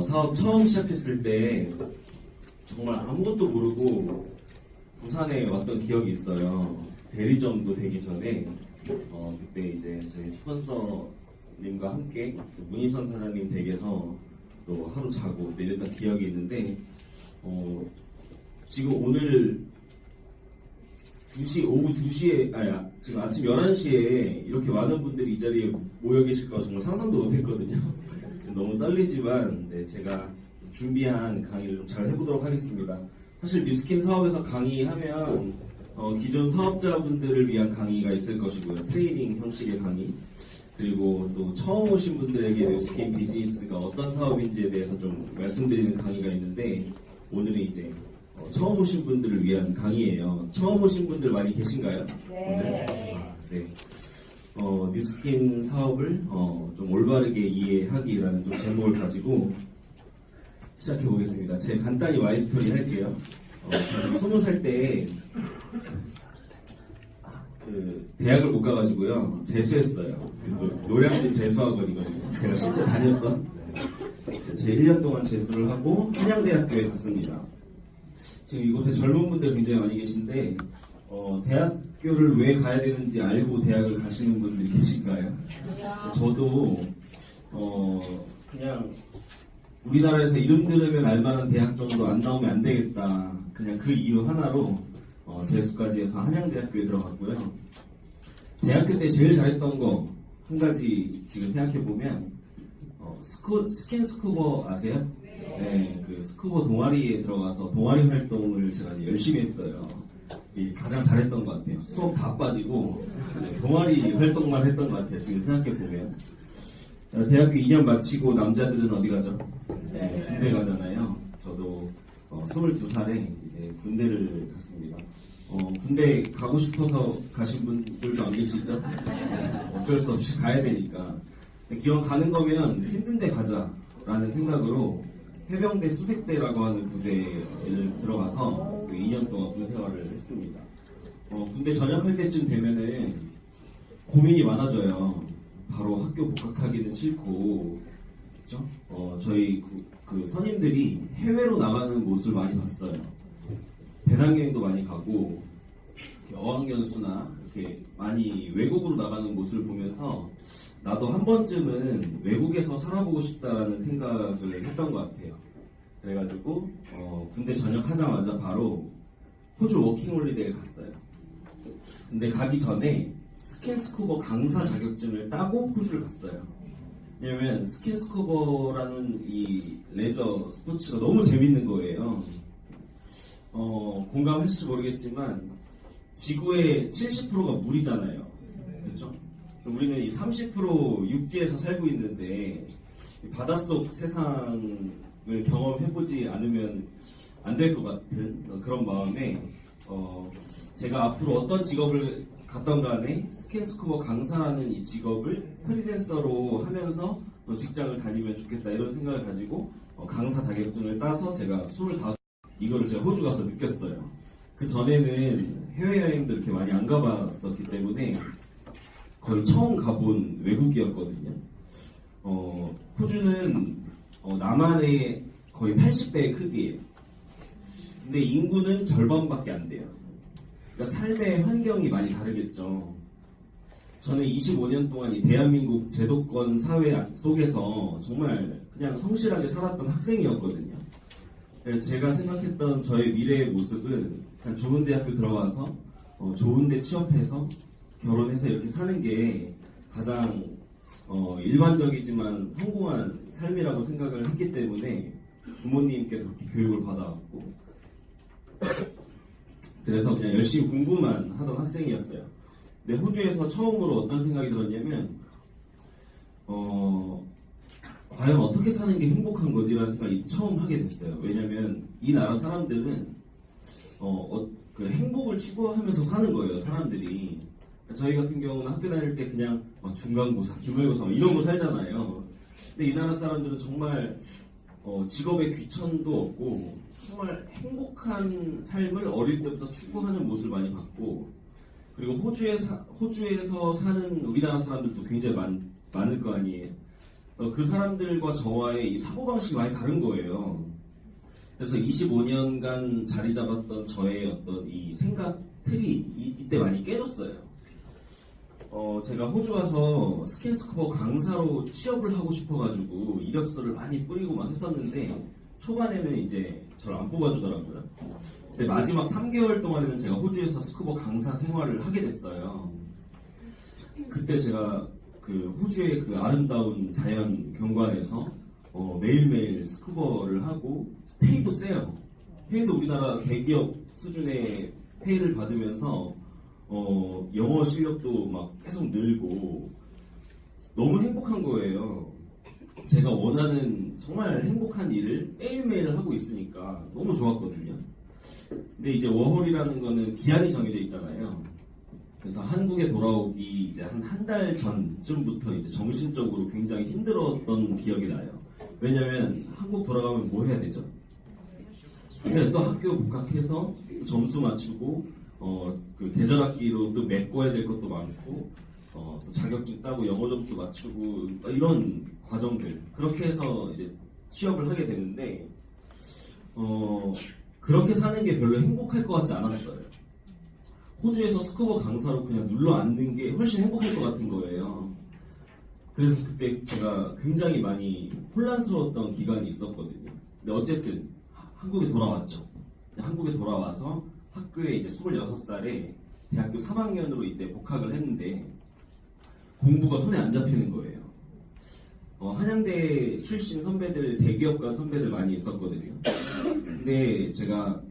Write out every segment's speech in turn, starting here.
사업 처음 시작했을 때 정말 아무것도 모르고 부산에 왔던 기억이 있어요. 대리점도 되기 전에 그때 이제 저희 스폰서님과 함께 문희선 사장님 댁에서 또 하루 자고 또 이랬던 기억이 있는데 지금 오늘 오후 2시에 지금 아침 11시에 이렇게 많은 분들이 이 자리에 모여 계실 거 정말 상상도 못했거든요. 너무 떨리지만 제가 준비한 강의를 좀 잘 해보도록 하겠습니다. 사실 뉴스킨 사업에서 강의하면 기존 사업자분들을 위한 강의가 있을 것이고요. 트레이닝 형식의 강의, 그리고 또 처음 오신 분들에게 뉴스킨 비즈니스가 어떤 사업인지에 대해서 좀 말씀드리는 강의가 있는데, 오늘은 이제 처음 오신 분들을 위한 강의예요. 처음 오신 분들 많이 계신가요? 네. 네. 뉴스킨 사업을 좀 올바르게 이해하기라는 좀 제목을 가지고 시작해 보겠습니다. 제가 간단히 마이스토리 할게요. 저는 20살 때 대학을 못 가가지고요 재수했어요. 노량진 재수학원이거든요. 제가 실제 다녔던 제 1년 동안 재수를 하고 한양대학교에 갔습니다. 지금 이곳에 젊은 분들 굉장히 많이 계신데 대학교를 왜 가야 되는지 알고 대학을 가시는 분들이 계신가요? 저도 그냥 우리나라에서 이름 들으면 알만한 대학 정도 안 나오면 안 되겠다, 그냥 그 이유 하나로 재수까지 해서 한양대학교에 들어갔고요. 대학교 때 제일 잘했던 거 한 가지 지금 생각해보면 스킨 스쿠버 아세요? 네, 그 스쿠버 동아리에 들어가서 동아리 활동을 제가 열심히 했어요. 가장 잘했던 것 같아요. 수업 다 빠지고 동아리 활동만 했던 것 같아요. 지금 생각해보면. 대학교 2년 마치고 남자들은 어디 가죠? 네, 군대 가잖아요. 저도 22살에 이제 군대를 갔습니다. 군대 가고 싶어서 가신 분들도 안 계시죠? 어쩔 수 없이 가야 되니까. 기왕 가는 거면 힘든데 가자라는 생각으로 해병대 수색대라고 하는 부대를 들어가서 2년 동안 군 생활을 했습니다. 군대 전역할 때쯤 되면은 고민이 많아져요. 바로 학교 복학하기는 싫고, 그렇죠? 저희 그 선임들이 해외로 나가는 모습을 많이 봤어요. 배낭여행도 많이 가고 어학연수나 이렇게 많이 외국으로 나가는 모습을 보면서 나도 한 번쯤은 외국에서 살아보고 싶다라는 생각을 했던 것 같아요. 그래가지고 군대 전역하자마자 바로 호주 워킹홀리데이를 갔어요. 근데 가기 전에 스킨스쿠버 강사 자격증을 따고 호주를 갔어요. 왜냐면 스킨스쿠버라는 이 레저 스포츠가 너무 재밌는 거예요. 공감하실지 모르겠지만 지구의 70%가 물이잖아요. 그렇죠? 우리는 이 30% 육지에서 살고 있는데 바닷속 세상을 경험해보지 않으면 안 될 것 같은 그런 마음에 제가 앞으로 어떤 직업을 갖던 간에 스킨스쿠버 강사라는 이 직업을 프리랜서로 하면서 직장을 다니면 좋겠다, 이런 생각을 가지고 강사 자격증을 따서 제가 25, 이거를 제가 호주 가서 느꼈어요. 그 전에는 해외여행도 이렇게 많이 안 가봤었기 때문에 거의 처음 가본 외국이었거든요. 호주는 남한의 거의 80배의 크기예요. 근데 인구는 절반밖에 안 돼요. 그러니까 삶의 환경이 많이 다르겠죠. 저는 25년 동안 이 대한민국 제도권 사회 속에서 정말 그냥 성실하게 살았던 학생이었거든요. 제가 생각했던 저의 미래의 모습은 그냥 좋은 대학교 들어가서 좋은 데 취업해서 결혼해서 이렇게 사는 게 가장 일반적이지만 성공한 삶이라고 생각을 했기 때문에 부모님께 그렇게 교육을 받아왔고, 그래서 그냥 열심히 공부만 하던 학생이었어요. 근데 호주에서 처음으로 어떤 생각이 들었냐면 과연 어떻게 사는 게 행복한 거지라는 생각이 처음 하게 됐어요. 왜냐면 이 나라 사람들은 그 행복을 추구하면서 사는 거예요, 사람들이. 저희 같은 경우는 학교 다닐 때 그냥 중간고사, 기말고사 이런 거 살잖아요. 근데 이 나라 사람들은 정말 직업에 귀천도 없고 정말 행복한 삶을 어릴 때부터 추구하는 모습을 많이 봤고, 그리고 호주에서 사는 우리나라 사람들도 굉장히 많을 거 아니에요. 그 사람들과 저와의 이 사고방식이 많이 다른 거예요. 그래서 25년간 자리 잡았던 저의 어떤 이 생각 틀이 이때 많이 깨졌어요. 제가 호주 와서 스킨스쿠버 강사로 취업을 하고 싶어가지고 이력서를 많이 뿌리고 막 했었는데 초반에는 이제 저를 안 뽑아주더라고요. 근데 마지막 3개월 동안에는 제가 호주에서 스쿠버 강사 생활을 하게 됐어요. 그때 제가 그 호주의 그 아름다운 자연 경관에서 매일매일 스쿠버를 하고 페이도 세요. 페이도 우리나라 대기업 수준의 페이를 받으면서 영어 실력도 막 계속 늘고 너무 행복한 거예요. 제가 원하는 정말 행복한 일을 매일매일 하고 있으니까 너무 좋았거든요. 근데 이제 워홀이라는 거는 기한이 정해져 있잖아요. 그래서 한국에 돌아오기 이제 한 달 전쯤부터 이제 정신적으로 굉장히 힘들었던 기억이 나요. 왜냐면 한국 돌아가면 뭐 해야 되죠? 근데 또 학교 복학해서 점수 맞추고 그 계절학기로 또 메꿔야 될 것도 많고 또 자격증 따고 영어 점수 맞추고 이런 과정들 그렇게 해서 이제 취업을 하게 되는데 그렇게 사는 게 별로 행복할 것 같지 않았어요. 호주에서 스쿠버 강사로 그냥 눌러 앉는 게 훨씬 행복할 것 같은 거예요. 그래서 그때 제가 굉장히 많이 혼란스러웠던 기간이 있었거든요. 근데 어쨌든 한국에 돌아왔죠. 한국에 돌아와서 학교에 이제 26살에 대학교 3학년으로 이때 복학을 했는데 공부가 손에 안 잡히는 거예요. 한양대 출신 선배들, 대기업가 선배들 많이 있었거든요. 근데 제가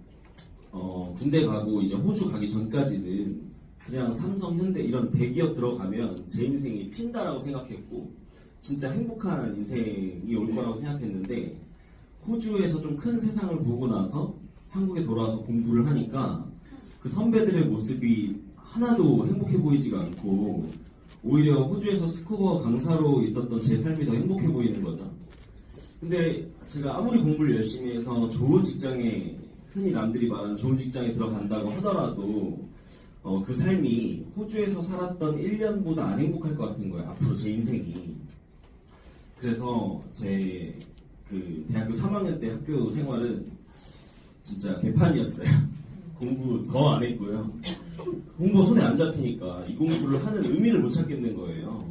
군대 가고 이제 호주 가기 전까지는 그냥 삼성, 현대 이런 대기업 들어가면 제 인생이 핀다라고 생각했고 진짜 행복한 인생이 올 거라고 생각했는데 호주에서 좀 큰 세상을 보고 나서 한국에 돌아와서 공부를 하니까 그 선배들의 모습이 하나도 행복해 보이지가 않고 오히려 호주에서 스쿠버 강사로 있었던 제 삶이 더 행복해 보이는 거죠. 근데 제가 아무리 공부를 열심히 해서 좋은 직장에 흔히 남들이 말하는 좋은 직장에 들어간다고 하더라도 그 삶이 호주에서 살았던 1년보다 안 행복할 것 같은 거예요. 앞으로 제 인생이. 그래서 제 그 대학교 3학년 때 학교 생활은 진짜 개판이었어요. 공부 더 안 했고요. 공부 손에 안 잡히니까 이 공부를 하는 의미를 못 찾겠는 거예요.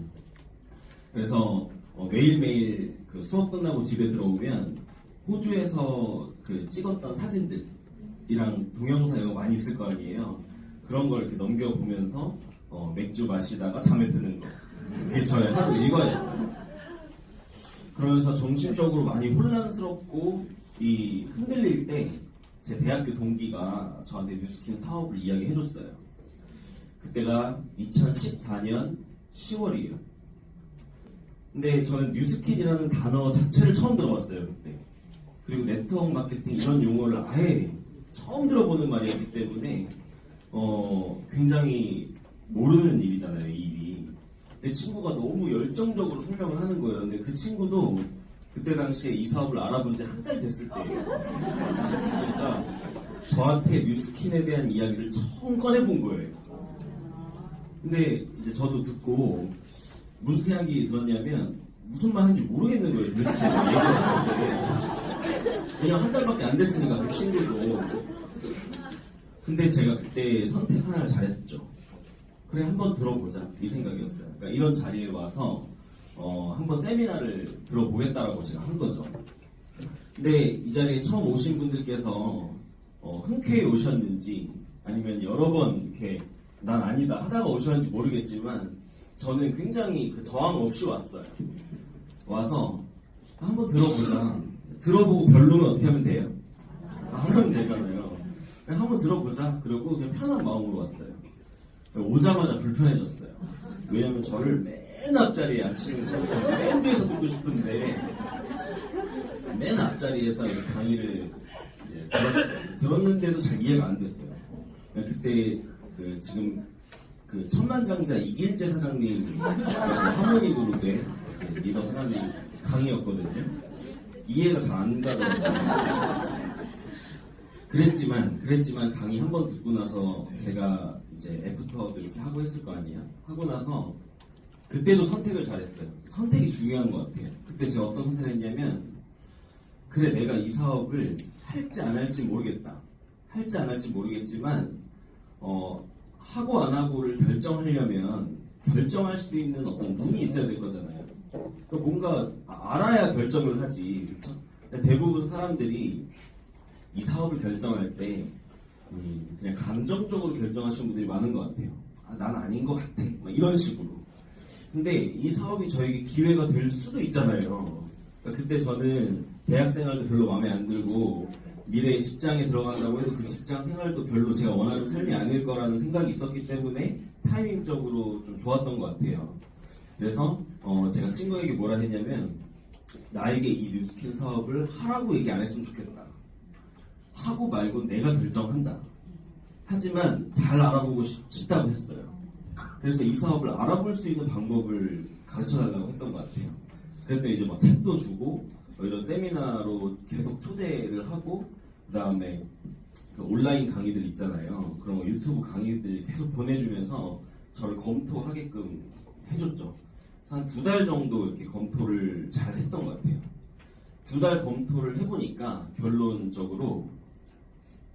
그래서 매일매일 그 수업 끝나고 집에 들어오면 호주에서 그 찍었던 사진들이랑 동영상 이런 거 많이 있을 거 아니에요. 그런 걸 이렇게 넘겨보면서 맥주 마시다가 잠에 드는 거. 그게 저의 하루 일과였어요. 그러면서 정신적으로 많이 혼란스럽고 흔들릴 때 제 대학교 동기가 저한테 뉴스킨 사업을 이야기해줬어요. 그때가 2014년 10월이에요. 근데 저는 뉴스킨이라는 단어 자체를 처음 들어봤어요 그때. 그리고 네트워크 마케팅 이런 용어를 아예 처음 들어보는 말이었기 때문에 굉장히 모르는 일이잖아요, 이 일이. 내 친구가 너무 열정적으로 설명을 하는 거예요. 근데 그 친구도 그때 당시에 이 사업을 알아본 지 한 달 됐을 때예요. 그러니까 저한테 뉴스킨에 대한 이야기를 처음 꺼내본 거예요. 근데 이제 저도 듣고 무슨 생각이 들었냐면 무슨 말 하는지 모르겠는 거예요. 도대체 얘기를 하는데. 왜냐면 한 달밖에 안 됐으니까 그 친구도. 근데 제가 그때 선택 하나를 잘했죠. 그래 한번 들어보자 이 생각이었어요. 그러니까 이런 자리에 와서 한번 세미나를 들어보겠다라고 제가 한 거죠. 근데 이 자리에 처음 오신 분들께서 흔쾌히 오셨는지 아니면 여러 번 이렇게 난 아니다 하다가 오셨는지 모르겠지만 저는 굉장히 그 저항 없이 왔어요. 와서 한번 들어보자. 들어보고 별로면 어떻게 하면 돼요? 하면 되잖아요. 한번 들어보자. 그리고 그냥 편한 마음으로 왔어요. 오자마자 불편해졌어요. 왜냐면 저를 맨 앞자리에 앉히는 거예요. 저는 맨 뒤에서 듣고 싶은데 맨 앞자리에서 강의를 이제 들었는데도 잘 이해가 안 됐어요. 그때 지금 그 천만장자 이길재 사장님 하모니 그룹의 리더 사장님 강의였거든요. 이해가 잘 안 가더라고요. 그랬지만 강의 한 번 듣고 나서 제가 이제 애프터도 이렇게 하고 했을 거 아니에요. 하고 나서 그때도 선택을 잘했어요. 선택이 중요한 것 같아요. 그때 제가 어떤 선택을 했냐면, 그래, 내가 이 사업을 할지 안 할지 모르겠다. 할지 안 할지 모르겠지만, 하고 안 하고를 결정하려면 결정할 수 있는 어떤 눈이 있어야 될 거잖아요. 그러니까 뭔가 알아야 결정을 하지. 그쵸? 대부분 사람들이 이 사업을 결정할 때 그냥 감정적으로 결정하시는 분들이 많은 것 같아요. 난 아닌 것 같아. 막 이런 식으로. 근데 이 사업이 저에게 기회가 될 수도 있잖아요. 그러니까 그때 저는 대학 생활도 별로 마음에 안 들고 미래의 직장에 들어간다고 해도 그 직장 생활도 별로 제가 원하는 삶이 아닐 거라는 생각이 있었기 때문에 타이밍적으로 좀 좋았던 것 같아요. 그래서 제가 친구에게 뭐라 했냐면, 나에게 이 뉴스킨 사업을 하라고 얘기 안 했으면 좋겠다. 하고 말고 내가 결정한다. 하지만 잘 알아보고 싶다고 했어요. 그래서 이 사업을 알아볼 수 있는 방법을 가르쳐달라고 했던 것 같아요. 그랬더니 이제 막 책도 주고 이런 세미나로 계속 초대를 하고, 그 다음에 그 온라인 강의들 있잖아요. 그런 거 유튜브 강의들 계속 보내주면서 저를 검토하게끔 해줬죠. 한 2달 정도 이렇게 검토를 잘 했던 것 같아요. 2달 검토를 해보니까 결론적으로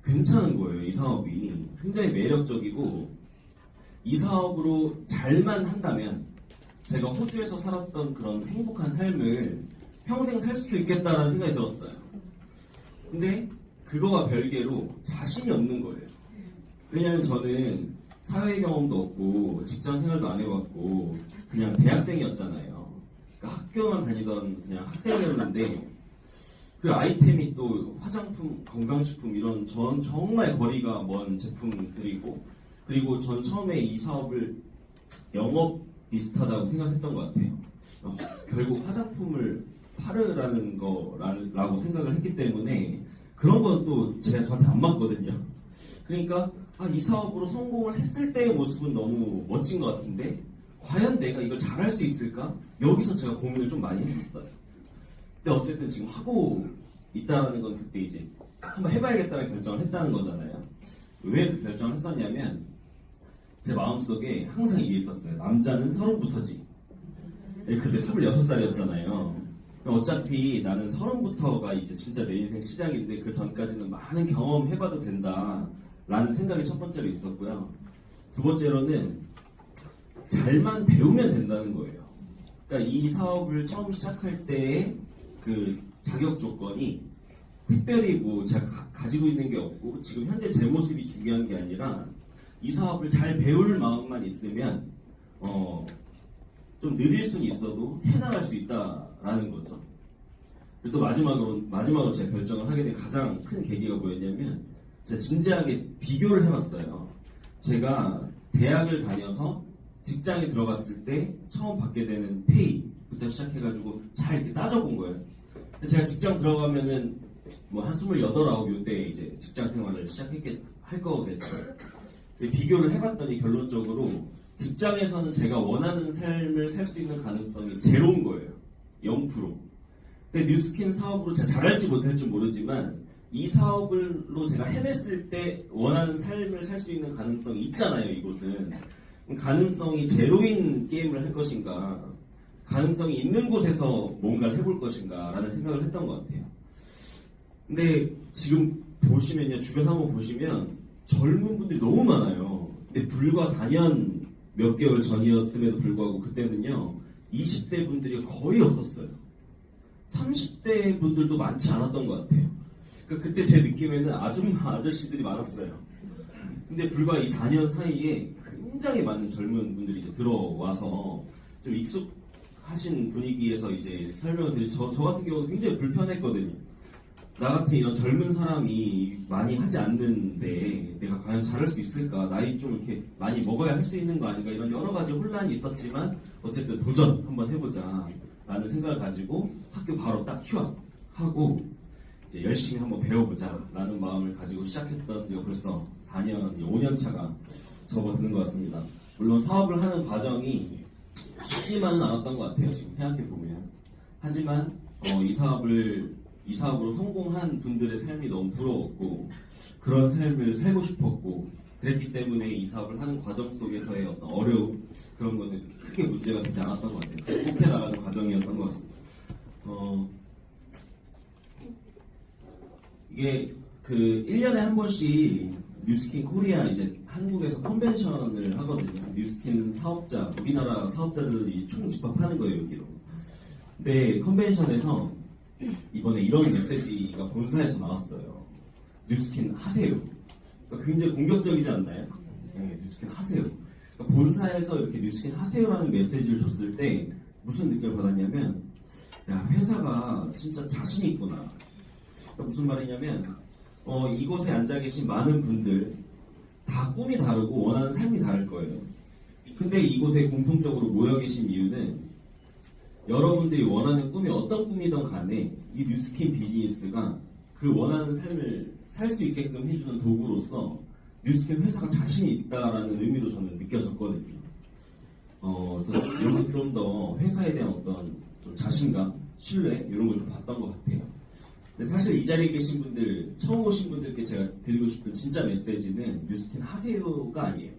괜찮은 거예요. 이 사업이 굉장히 매력적이고, 이 사업으로 잘만 한다면 제가 호주에서 살았던 그런 행복한 삶을 평생 살 수도 있겠다라는 생각이 들었어요. 근데 그거와 별개로 자신이 없는 거예요. 왜냐면 저는 사회 경험도 없고 직장 생활도 안 해봤고 그냥 대학생이었잖아요. 그러니까 학교만 다니던 그냥 학생이었는데, 그 아이템이 또 화장품, 건강식품 이런 전 정말 거리가 먼 제품들이고, 그리고 전 처음에 이 사업을 영업 비슷하다고 생각했던 것 같아요. 결국 화장품을 파르라는 거라고 생각을 했기 때문에 그런 건 또 제가 저한테 안 맞거든요. 그러니까 이 사업으로 성공을 했을 때의 모습은 너무 멋진 것 같은데 과연 내가 이걸 잘할 수 있을까? 여기서 제가 고민을 좀 많이 했었어요. 근데 어쨌든 지금 하고 있다라는 건 그때 이제 한번 해봐야겠다는 결정을 했다는 거잖아요. 왜 그 결정을 했었냐면, 제 마음속에 항상 이게 있었어요. 남자는 30부터지. 그때 26살이었잖아요. 어차피 나는 30부터가 이제 진짜 내 인생 시작인데 그 전까지는 많은 경험 해봐도 된다라는 생각이 첫 번째로 있었고요. 두 번째로는 잘만 배우면 된다는 거예요. 그러니까 이 사업을 처음 시작할 때의 그 자격 조건이 특별히 뭐 제가 가지고 있는 게 없고 지금 현재 제 모습이 중요한 게 아니라, 이 사업을 잘 배울 마음만 있으면 좀 느릴 수는 있어도 해나갈 수 있다라는 거죠. 그리고 또 마지막으로 제가 결정을 하게 된 가장 큰 계기가 뭐였냐면, 제가 진지하게 비교를 해봤어요. 제가 대학을 다녀서 직장에 들어갔을 때 처음 받게 되는 페이부터 시작해가지고 잘 이렇게 따져본 거예요. 제가 직장 들어가면은 뭐 한 28, 9 요때 이제 직장 생활을 할 거겠죠. 비교를 해봤더니 결론적으로 직장에서는 제가 원하는 삶을 살 수 있는 가능성이 제로인 거예요. 0%. 근데 뉴스킨 사업으로 제가 잘할지 못할지 모르지만 이 사업으로 제가 해냈을 때 원하는 삶을 살 수 있는 가능성이 있잖아요. 이곳은. 가능성이 제로인 게임을 할 것인가, 가능성이 있는 곳에서 뭔가를 해볼 것인가 라는 생각을 했던 것 같아요. 근데 지금 보시면요, 주변 한번 보시면 젊은 분들이 너무 많아요. 근데 불과 4년 몇 개월 전이었음에도 불구하고 그때는요 20대 분들이 거의 없었어요. 30대 분들도 많지 않았던 것 같아요. 그러니까 그때 제 느낌에는 아줌마 아저씨들이 많았어요. 근데 불과 이 4년 사이에 굉장히 많은 젊은 분들이 이제 들어와서 좀 익숙하신 분위기에서 이제 설명을 드리지, 저 같은 경우는 굉장히 불편했거든요. 나 같은 이런 젊은 사람이 많이 하지 않는데 내가 과연 잘할 수 있을까? 나이 좀 이렇게 많이 먹어야 할 수 있는 거 아닌가? 이런 여러 가지 혼란이 있었지만 어쨌든 도전 한번 해보자 라는 생각을 가지고 학교 바로 딱 휴학하고 이제 열심히 한번 배워보자 라는 마음을 가지고 시작했던 지가 벌써 4년, 5년 차가 접어드는 것 같습니다. 물론 사업을 하는 과정이 쉽지만은 않았던 것 같아요. 지금 생각해보면. 하지만 이 사업으로 성공한 분들의 삶이 너무 부러웠고, 그런 삶을 살고 싶었고, 그랬기 때문에 이 사업을 하는 과정 속에서의 어떤 어려움 그런 거는 크게 문제가 되지 않았던 것 같아요. 극복해 나가는 과정이었던 것 같습니다. 이게 그 1년에 한 번씩 뉴스킨 코리아 이제 한국에서 컨벤션을 하거든요. 뉴스킨 사업자, 우리나라 사업자들이 총 집합하는 거예요, 여기로. 근데 컨벤션에서 이번에 이런 메시지가 본사에서 나왔어요. 뉴스킨 하세요. 그러니까 굉장히 공격적이지 않나요? 네, 뉴스킨 하세요. 그러니까 본사에서 이렇게 뉴스킨 하세요라는 메시지를 줬을 때 무슨 느낌을 받았냐면, 야, 회사가 진짜 자신이 있구나. 그러니까 무슨 말이냐면, 이곳에 앉아 계신 많은 분들 다 꿈이 다르고 원하는 삶이 다를 거예요. 근데 이곳에 공통적으로 모여 계신 이유는 여러분들이 원하는 꿈이 어떤 꿈이든 간에 이 뉴스킨 비즈니스가 그 원하는 삶을 살 수 있게끔 해주는 도구로서 뉴스킨 회사가 자신이 있다라는 의미로 저는 느껴졌거든요. 그래서 요즘 좀 더 회사에 대한 어떤 좀 자신감, 신뢰 이런 걸 좀 봤던 것 같아요. 근데 사실 이 자리에 계신 분들, 처음 오신 분들께 제가 드리고 싶은 진짜 메시지는 뉴스킨 하세요가 아니에요.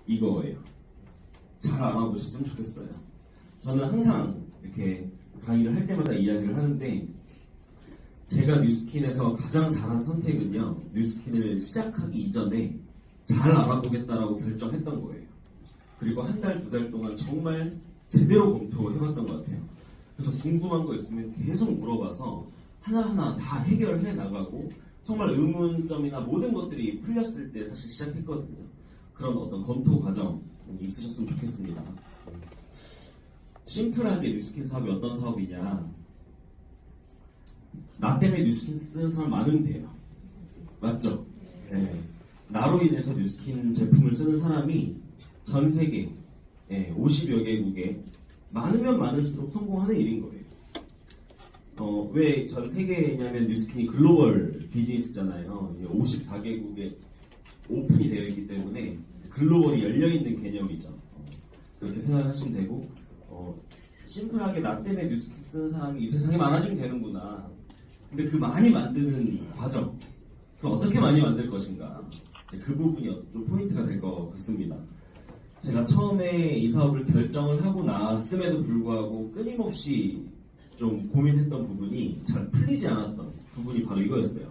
이거예요. 잘 알아보셨으면 좋겠어요. 저는 항상 이렇게 강의를 할 때마다 이야기를 하는데 제가 뉴스킨에서 가장 잘한 선택은요. 뉴스킨을 시작하기 이전에 잘 알아보겠다라고 결정했던 거예요. 그리고 한 달, 두 달 동안 정말 제대로 검토해봤던 것 같아요. 그래서 궁금한 거 있으면 계속 물어봐서 하나하나 다 해결해 나가고 정말 의문점이나 모든 것들이 풀렸을 때 사실 시작했거든요. 그런 어떤 검토 과정 있으셨으면 좋겠습니다. 심플하게 뉴스킨 사업이 어떤 사업이냐. 나 때문에 뉴스킨 쓰는 사람 많으면 돼요. 맞죠? 네. 나로 인해서 뉴스킨 제품을 쓰는 사람이 전 세계 50여 개국에 많으면 많을수록 성공하는 일인 거예요. 왜 전 세계냐면 뉴스킨이 글로벌 비즈니스잖아요. 54개국에 오픈이 되어 있기 때문에 글로벌이 열려있는 개념이죠. 그렇게 생각하시면 되고 심플하게 나 때문에 뉴스킨 쓰는 사람이 이 세상에 많아지면 되는구나. 근데 그 많이 만드는 과정, 그럼 어떻게 많이 만들 것인가, 그 부분이 좀 포인트가 될 것 같습니다. 제가 처음에 이 사업을 결정을 하고 나왔음에도 불구하고 끊임없이 좀 고민했던 부분이 잘 풀리지 않았던 부분이 바로 이거였어요.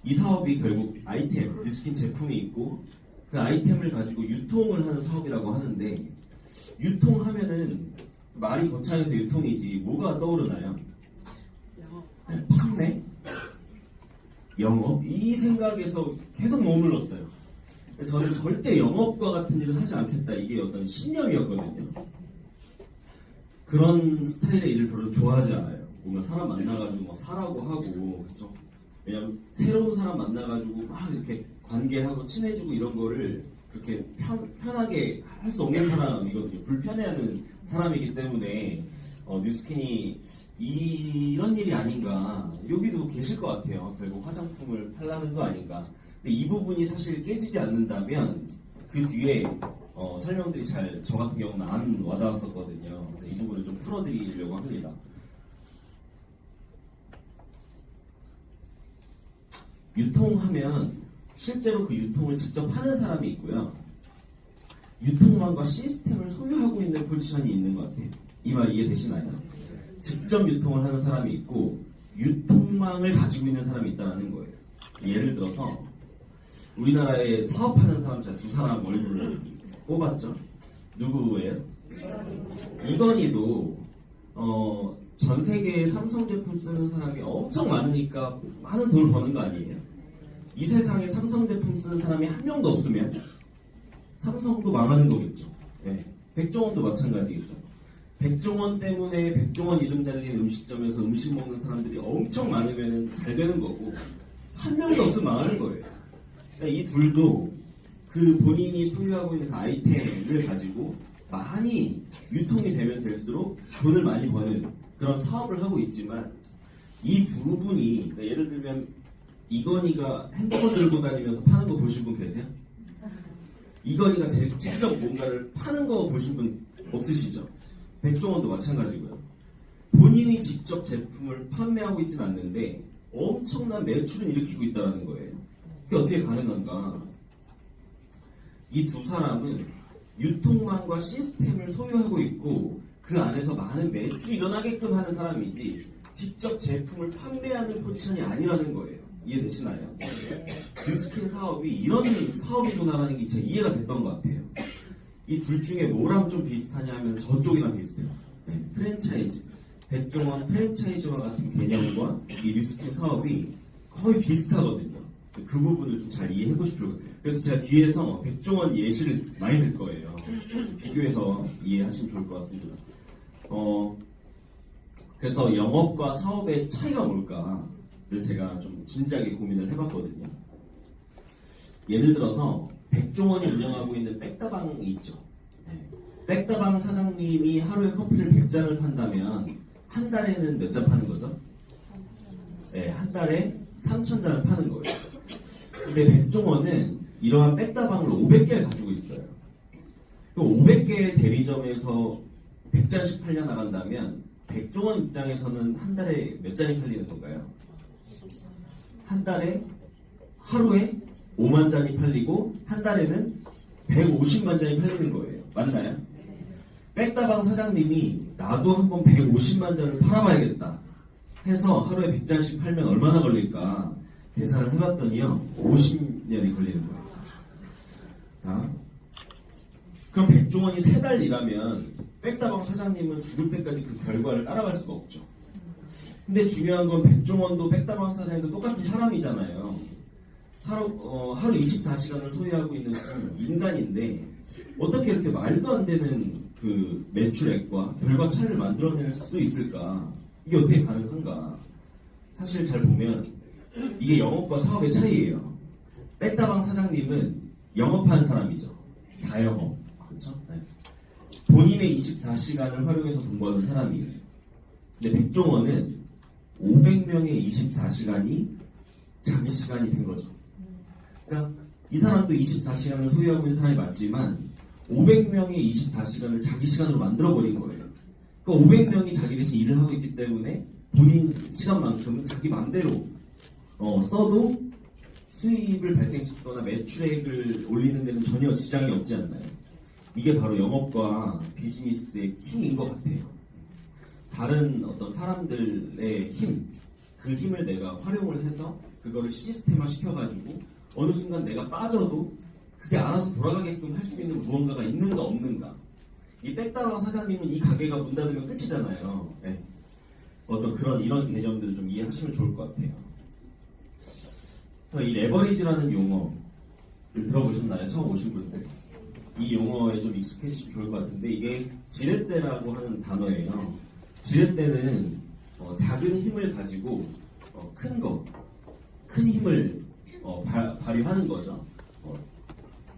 이 사업이 결국 아이템, 뉴스킨 제품이 있고 그 아이템을 가지고 유통을 하는 사업이라고 하는데 유통하면은 말이 거창해서 유통이지 뭐가 떠오르나요? 판매? 영업? 이 생각에서 계속 머물렀어요. 저는 절대 영업과 같은 일을 하지 않겠다. 이게 어떤 신념이었거든요. 그런 스타일의 일을 별로 좋아하지 않아요. 보면 사람 만나가지고 뭐 사라고 하고, 그쵸? 왜냐면 새로운 사람 만나가지고 막 이렇게 관계하고 친해지고 이런 거를 그렇게 편하게 할 수 없는 사람이거든요. 불편해하는 사람이기 때문에 뉴스킨이 이런 일이 아닌가. 여기도 계실 것 같아요. 결국 화장품을 팔라는 거 아닌가. 근데 이 부분이 사실 깨지지 않는다면 그 뒤에 설명들이 잘 저 같은 경우는 안 와닿았었거든요. 이 부분을 좀 풀어드리려고 합니다. 유통하면 실제로 그 유통을 직접 하는 사람이 있고요. 유통망과 시스템을 소유하고 있는 포지션이 있는 것 같아요. 이 말 이해되시나요? 직접 유통을 하는 사람이 있고 유통망을 가지고 있는 사람이 있다는 거예요. 예를 들어서 우리나라에 사업하는 사람 제가 두 사람 얼굴을 꼽았죠. 누구예요? 이건희도 전 세계에 삼성 제품 쓰는 사람이 엄청 많으니까 많은 돈을 버는 거 아니에요? 이 세상에 삼성 제품 쓰는 사람이 한 명도 없으면 삼성도 망하는 거겠죠. 네. 백종원도 마찬가지겠죠. 백종원 때문에 백종원 이름 달린 음식점에서 음식 먹는 사람들이 엄청 많으면 잘 되는 거고 한 명도 없으면 망하는 거예요. 그러니까 이 둘도 그 본인이 소유하고 있는 그 아이템을 가지고 많이 유통이 되면 될수록 돈을 많이 버는 그런 사업을 하고 있지만 이 두 분이, 그러니까 예를 들면 이건희가 핸드폰 들고 다니면서 파는 거 보신 분 계세요? 이건희가 직접 뭔가를 파는 거 보신 분 없으시죠? 백종원도 마찬가지고요. 본인이 직접 제품을 판매하고 있지는 않는데 엄청난 매출은 일으키고 있다는 거예요. 그게 어떻게 가능한가? 이 두 사람은 유통망과 시스템을 소유하고 있고 그 안에서 많은 매출이 일어나게끔 하는 사람이지 직접 제품을 판매하는 포지션이 아니라는 거예요. 이해되시나요? 뉴스킨 사업이 이런 사업이구나라는 게 제 이해가 됐던 것 같아요. 이 둘 중에 뭐랑 좀 비슷하냐 하면 저쪽이랑 비슷해요. 네, 프랜차이즈. 백종원 프랜차이즈와 같은 개념과 이 뉴스킨 사업이 거의 비슷하거든요. 그 부분을 좀 잘 이해해 보십시오. 그래서 제가 뒤에서 백종원 예시를 많이 들 거예요. 비교해서 이해하시면 좋을 것 같습니다. 그래서 영업과 사업의 차이가 뭘까를 제가 좀 진지하게 고민을 해봤거든요. 예를 들어서 백종원이 운영하고 있는 백다방이 있죠. 네. 백다방 사장님이 하루에 커피를 100잔을 판다면 한 달에는 몇 잔 파는 거죠? 네, 한 달에 3,000잔을 파는 거예요. 근데 백종원은 이러한 백다방을 500개를 가지고 있어요. 500개의 대리점에서 100잔씩 팔려 나간다면 백종원 입장에서는 한 달에 몇 잔이 팔리는 건가요? 한 달에 하루에 5만 잔이 팔리고 한 달에는 150만 잔이 팔리는 거예요. 맞나요? 백다방 사장님이 나도 한번 150만 잔을 팔아봐야겠다 해서 하루에 100잔씩 팔면 얼마나 걸릴까 계산을 해봤더니요 50년이 걸리는 거예요. 자, 그럼 백종원이 3달 일하면 백다방 사장님은 죽을 때까지 그 결과를 따라갈 수가 없죠. 근데 중요한 건 백종원도 백다방 사장님도 똑같은 사람이잖아요. 하루 24시간을 소유하고 있는 인간인데 어떻게 이렇게 말도 안 되는 그 매출액과 결과 차이를 만들어낼 수 있을까? 이게 어떻게 가능한가? 사실 잘 보면 이게 영업과 사업의 차이예요. 백다방 사장님은 영업하는 사람이죠. 자영업. 그렇죠? 네. 본인의 24시간을 활용해서 돈 버는 사람이에요. 근데 백종원은 500명의 24시간이 자기 시간이 된 거죠. 그러니까 이 사람도 24시간을 소유하고 있는 사람이 맞지만 500명의 24시간을 자기 시간으로 만들어버린 거예요. 그러니까 500명이 자기 대신 일을 하고 있기 때문에 본인 시간만큼은 자기 맘대로 써도 수입을 발생시키거나 매출액을 올리는 데는 전혀 지장이 없지 않나요? 이게 바로 영업과 비즈니스의 키인 것 같아요. 다른 어떤 사람들의 힘, 그 힘을 내가 활용을 해서 그거를 시스템화 시켜가지고 어느 순간 내가 빠져도 그게 알아서 돌아가게끔 할 수 있는 무언가가 있는가 없는가. 이 백다방 사장님은 이 가게가 문 닫으면 끝이잖아요. 네. 어떤 이런 개념들을 좀 이해하시면 좋을 것 같아요. 그래서 이 레버리지라는 용어를 들어보셨나요? 처음 오신 분들. 이 용어에 좀 익숙해지시면 좋을 것 같은데 이게 지렛대라고 하는 단어예요. 지렛대는 작은 힘을 가지고 큰 힘을 발휘하는 거죠.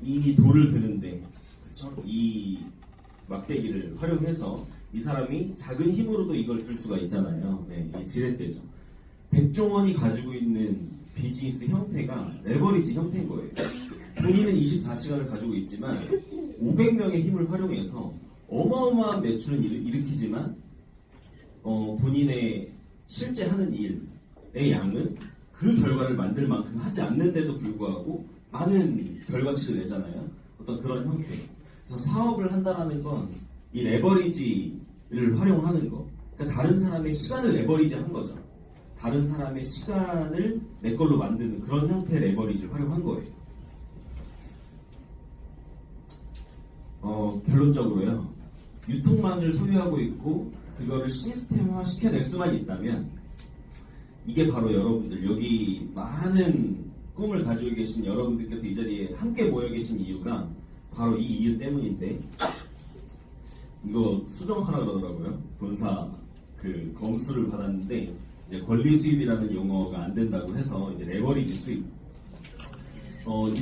이 돌을 드는데, 그렇죠? 이 막대기를 활용해서 이 사람이 작은 힘으로도 이걸 들 수가 있잖아요. 네, 이게 지렛대죠. 백종원이 가지고 있는 비즈니스 형태가 레버리지 형태인 거예요. 본인은 24시간을 가지고 있지만 500명의 힘을 활용해서 어마어마한 매출은 일으키지만 본인의 실제 하는 일의 양은 그 결과를 만들 만큼 하지 않는데도 불구하고 많은 결과치를 내잖아요. 어떤 그런 형태. 그래서 사업을 한다는 건 이 레버리지를 활용하는 거. 그러니까 다른 사람의 시간을 레버리지 한 거죠. 다른 사람의 시간을 내 걸로 만드는 그런 형태의 레버리지를 활용한 거예요. 결론적으로요. 유통망을 소유하고 있고 그거를 시스템화 시켜낼 수만 있다면 이게 바로 여러분들 여기 많은 꿈을 가지고 계신 여러분들께서 이 자리에 함께 모여 계신 이유가 바로 이 이유 때문인데 이거 수정하라 그러더라고요. 본사 그 검수를 받았는데 이제 권리 수입이라는 용어가 안 된다고 해서 이제 레버리지 수입.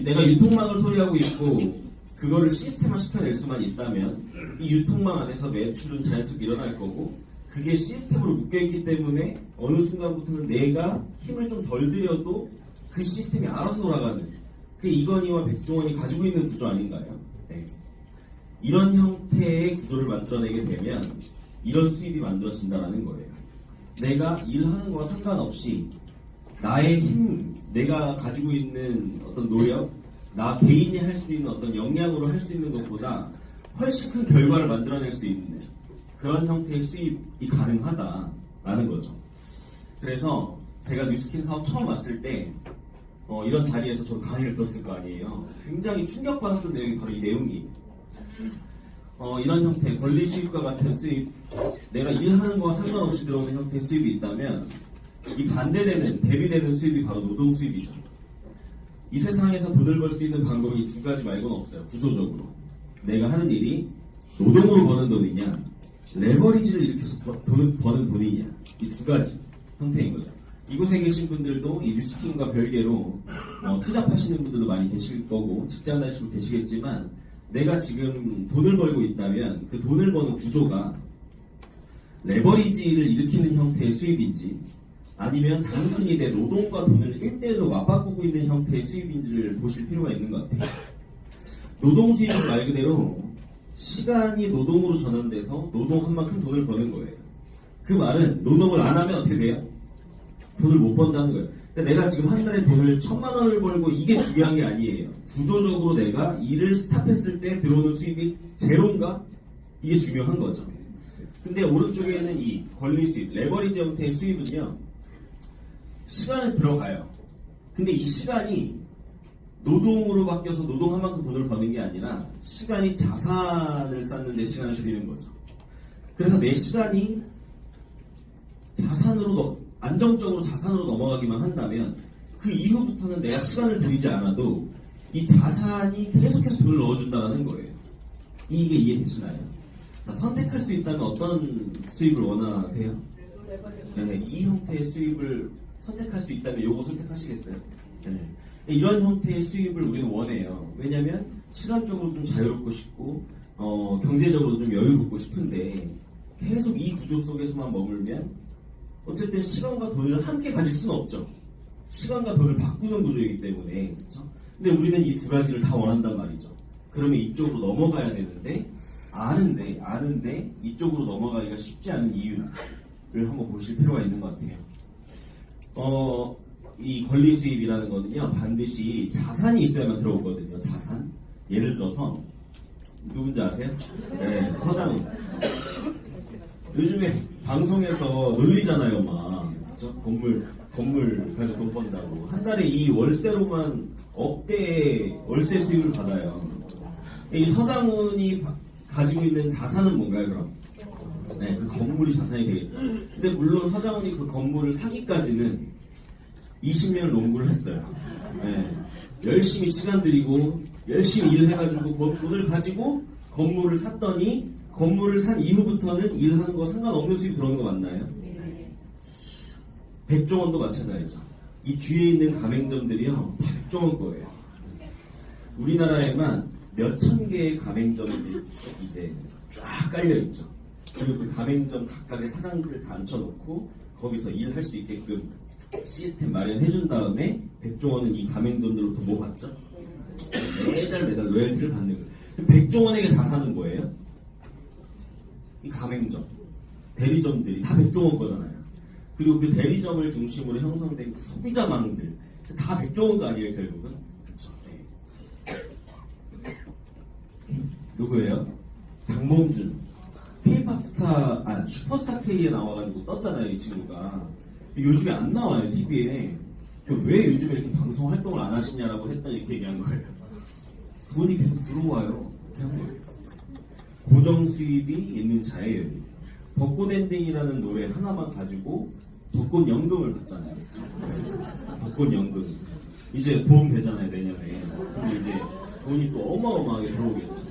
내가 유통망을 소유하고 있고 그거를 시스템화 시켜낼 수만 있다면 이 유통망 안에서 매출은 자연스럽게 일어날 거고 그게 시스템으로 묶여있기 때문에 어느 순간부터는 내가 힘을 좀 덜 들여도 그 시스템이 알아서 돌아가는 그게 이건희와 백종원이 가지고 있는 구조 아닌가요? 네. 이런 형태의 구조를 만들어내게 되면 이런 수입이 만들어진다는 거예요. 내가 일하는 거와 상관없이 나의 힘, 내가 가지고 있는 어떤 노력, 나 개인이 할 수 있는 어떤 역량으로 할 수 있는 것보다 훨씬 큰 결과를 만들어낼 수 있는 그런 형태의 수입이 가능하다라는 거죠. 그래서 제가 뉴스킨 사업 처음 왔을 때 이런 자리에서 저도 강의를 들었을 거 아니에요. 굉장히 충격받았던 내용이 바로 이 내용이에요. 이런 형태, 권리 수입과 같은 수입, 내가 일하는 거와 상관없이 들어오는 형태의 수입이 있다면 이 반대되는, 대비되는 수입이 바로 노동 수입이죠. 이 세상에서 돈을 벌 수 있는 방법이 두 가지 말고는 없어요. 구조적으로. 내가 하는 일이 노동으로 버는 돈이냐, 레버리지를 일으켜서 버는 돈이냐, 이 두 가지 형태인 거죠. 이곳에 계신 분들도 이 뉴스킨과 별개로 투잡하시는 분들도 많이 계실 거고 직장 다니시고 계시겠지만 내가 지금 돈을 벌고 있다면 그 돈을 버는 구조가 레버리지를 일으키는 형태의 수입인지 아니면 단순히 내 노동과 돈을 1대1로 맞바꾸고 있는 형태의 수입인지를 보실 필요가 있는 것 같아요. 노동 수입은 말 그대로 시간이 노동으로 전환돼서 노동한 만큼 돈을 버는 거예요. 그 말은 노동을 안 하면 어떻게 돼요? 돈을 못 번다는 거예요. 그러니까 내가 지금 한 달에 돈을 1,000만 원을 벌고 이게 중요한 게 아니에요. 구조적으로 내가 일을 스탑했을 때 들어오는 수입이 제로인가? 이게 중요한 거죠. 근데 오른쪽에 있는 이 권리 수입, 레버리지 형태의 수입은요. 시간에 들어가요. 근데 이 시간이 노동으로 바뀌어서 노동한 만큼 돈을 버는 게 아니라 시간이 자산을 쌓는 데 시간을 들이는 거죠. 그래서 내 시간이 안정적으로 자산으로 넘어가기만 한다면 그 이후부터는 내가 시간을 들이지 않아도 이 자산이 계속해서 돈을 넣어준다는 거예요. 이게 이해되시나요? 선택할 수 있다면 어떤 수입을 원하세요? 네, 이 형태의 수입을 선택할 수 있다면 요거 선택하시겠어요? 네. 이런 형태의 수입을 우리는 원해요. 왜냐면 시간적으로 좀 자유롭고 싶고 경제적으로 좀 여유롭고 싶은데 계속 이 구조 속에서만 머물면 어쨌든 시간과 돈을 함께 가질 수는 없죠. 시간과 돈을 바꾸는 구조이기 때문에. 그렇죠? 근데 우리는 이 두 가지를 다 원한단 말이죠. 그러면 이쪽으로 넘어가야 되는데 아는데 이쪽으로 넘어가기가 쉽지 않은 이유를 한번 보실 필요가 있는 것 같아요. 이 권리 수입이라는 거는요, 반드시 자산이 있어야만 들어오거든요. 자산. 예를 들어서 누군지 아세요? 네, 서장훈. 요즘에 방송에서 놀리잖아요, 막. 그쵸? 건물 가지고 돈 번다고. 한 달에 이 월세로만 억대의 월세 수입을 받아요. 이 서장훈이 가지고 있는 자산은 뭔가요, 그럼? 네, 그 건물이 자산이 되겠죠. 근데 물론 서장훈이 그 건물을 사기까지는 20년을 농구를 했어요. 네, 열심히 시간 들이고, 열심히 일해가지고 돈을 가지고 건물을 샀더니 건물을 산 이후부터는 일하는 거 상관없는 수입 들어오는 거 맞나요? 백종원도 마찬가지죠. 이 뒤에 있는 가맹점들이요, 다 백종원 거예요. 우리나라에만 몇천 개의 가맹점이 이제 쫙 깔려있죠. 그리고 그 가맹점 각각의 사장들 다 앉혀놓고 거기서 일할 수 있게끔 시스템 마련해준 다음에 백종원은 이 가맹점들로부터 뭐 받죠? 매달 로열티를 받는 거예요. 백종원에게 자산은 뭐예요? 이 가맹점, 대리점들이 다 백종원 거잖아요. 그리고 그 대리점을 중심으로 형성된 그 소비자망들 다 백종원 거 아니에요, 결국은? 그렇죠. 네. 누구예요? 장범준. K-pop 스타, 슈퍼스타 K에 나와가지고 떴잖아요, 이 친구가. 요즘에 안 나와요, TV에. 왜 요즘에 이렇게 방송 활동을 안 하시냐라고 했더니 이렇게 얘기한 거예요. 돈이 계속 들어와요. 이렇게 한 거예요. 고정 수입이 있는 자예요. 벚꽃 엔딩이라는 노래 하나만 가지고 벚꽃 연금을 받잖아요. 벚꽃 연금. 이제 보험 되잖아요, 내년에. 그럼 이제 돈이 또 어마어마하게 들어오겠죠.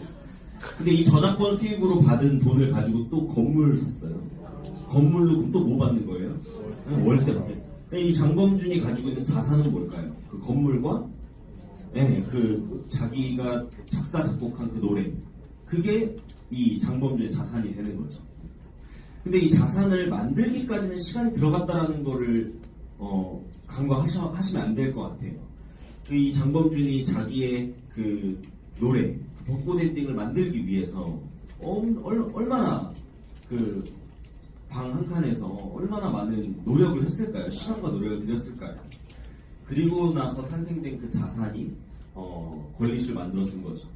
근데 이 저작권 수입으로 받은 돈을 가지고 또 건물을 샀어요. 건물로 또 뭐 받는 거예요? 월세 받아요. 이 장범준이 가지고 있는 자산은 뭘까요? 그 건물과 네, 그 자기가 작사 작곡한 그 노래. 그게 이 장범준의 자산이 되는 거죠. 근데 이 자산을 만들기까지는 시간이 들어갔다라는 거를 간과하시면 안 될 것 같아요. 이 장범준이 자기의 그 노래 벚꽃 엔딩을 만들기 위해서 얼마나 그 방 한 칸에서 얼마나 많은 노력을 했을까요? 시간과 노력을 들였을까요? 그리고 나서 탄생된 그 자산이 권리수를 만들어준 거죠.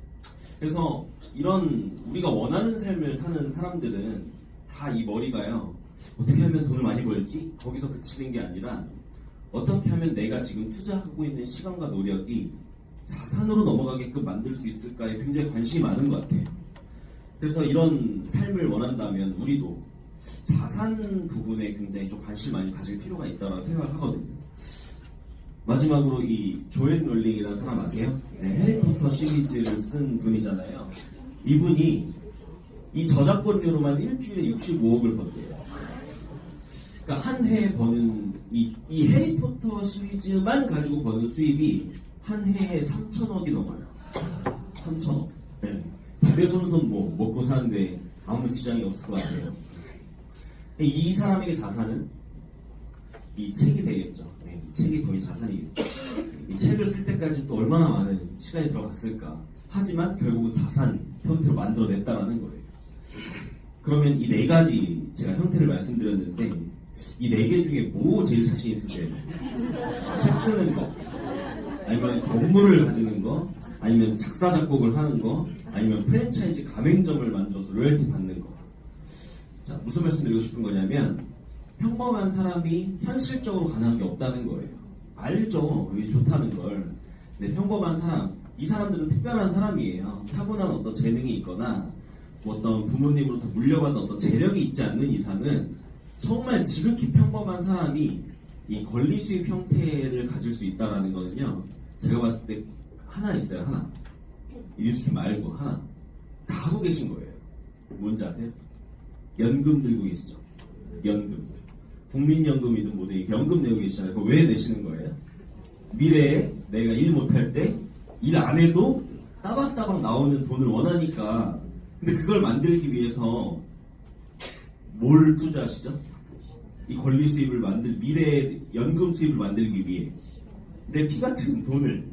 그래서 이런 우리가 원하는 삶을 사는 사람들은 다 이 머리가요, 어떻게 하면 돈을 많이 벌지? 거기서 그치는 게 아니라 어떻게 하면 내가 지금 투자하고 있는 시간과 노력이 자산으로 넘어가게끔 만들 수 있을까에 굉장히 관심이 많은 것 같아요. 그래서 이런 삶을 원한다면 우리도 자산 부분에 굉장히 좀 관심을 많이 가질 필요가 있다고 생각을 하거든요. 마지막으로 이 조앤 롤링이라는 사람 아세요? 네, 해리포터 시리즈를 쓴 분이잖아요. 이분이 이 저작권료로만 일주일에 65억을 번대요. 그러니까 한 해에 버는 이 해리포터 시리즈만 가지고 버는 수입이 한 해에 3천억이 넘어요. 3천억. 네. 대대손손 뭐 먹고 사는데 아무 지장이 없을 것 같아요. 이 사람에게 자산은 이 책이 되겠죠. 네, 이 책이 거의 자산이겠죠. 이 책을 쓸 때까지 또 얼마나 많은 시간이 들어갔을까. 하지만 결국은 자산 형태로 만들어냈다라는 거예요. 그러면 이 네 가지 제가 형태를 말씀드렸는데 이 네 개 중에 뭐 제일 자신 있으세요? 책 쓰는 거, 아니면 건물을 가지는 거, 아니면 작사 작곡을 하는 거, 아니면 프랜차이즈 가맹점을 만들어서 로열티 받는 거. 자, 무슨 말씀드리고 싶은 거냐면 평범한 사람이 현실적으로 가능한 게 없다는 거예요. 알죠, 이게 좋다는 걸. 근데 평범한 사람, 이 사람들은 특별한 사람이에요. 타고난 어떤 재능이 있거나 뭐 어떤 부모님으로부터 물려받은 어떤 재력이 있지 않는 이상은 정말 지극히 평범한 사람이 이 권리 수입 형태를 가질 수 있다는 거는요, 제가 봤을 때 하나 있어요. 하나. 이 뉴스팀 말고 하나. 다 하고 계신 거예요. 뭔지 아세요? 연금 들고 계시죠? 연금. 국민연금이든 뭐든 연금 내고 계시잖아요. 그거 왜 내시는 거예요? 미래에 내가 일 못할 때 일 안 해도 따박따박 나오는 돈을 원하니까. 근데 그걸 만들기 위해서 뭘 투자하시죠? 이 권리 수입을 미래의 연금 수입을 만들기 위해 내 피 같은 돈을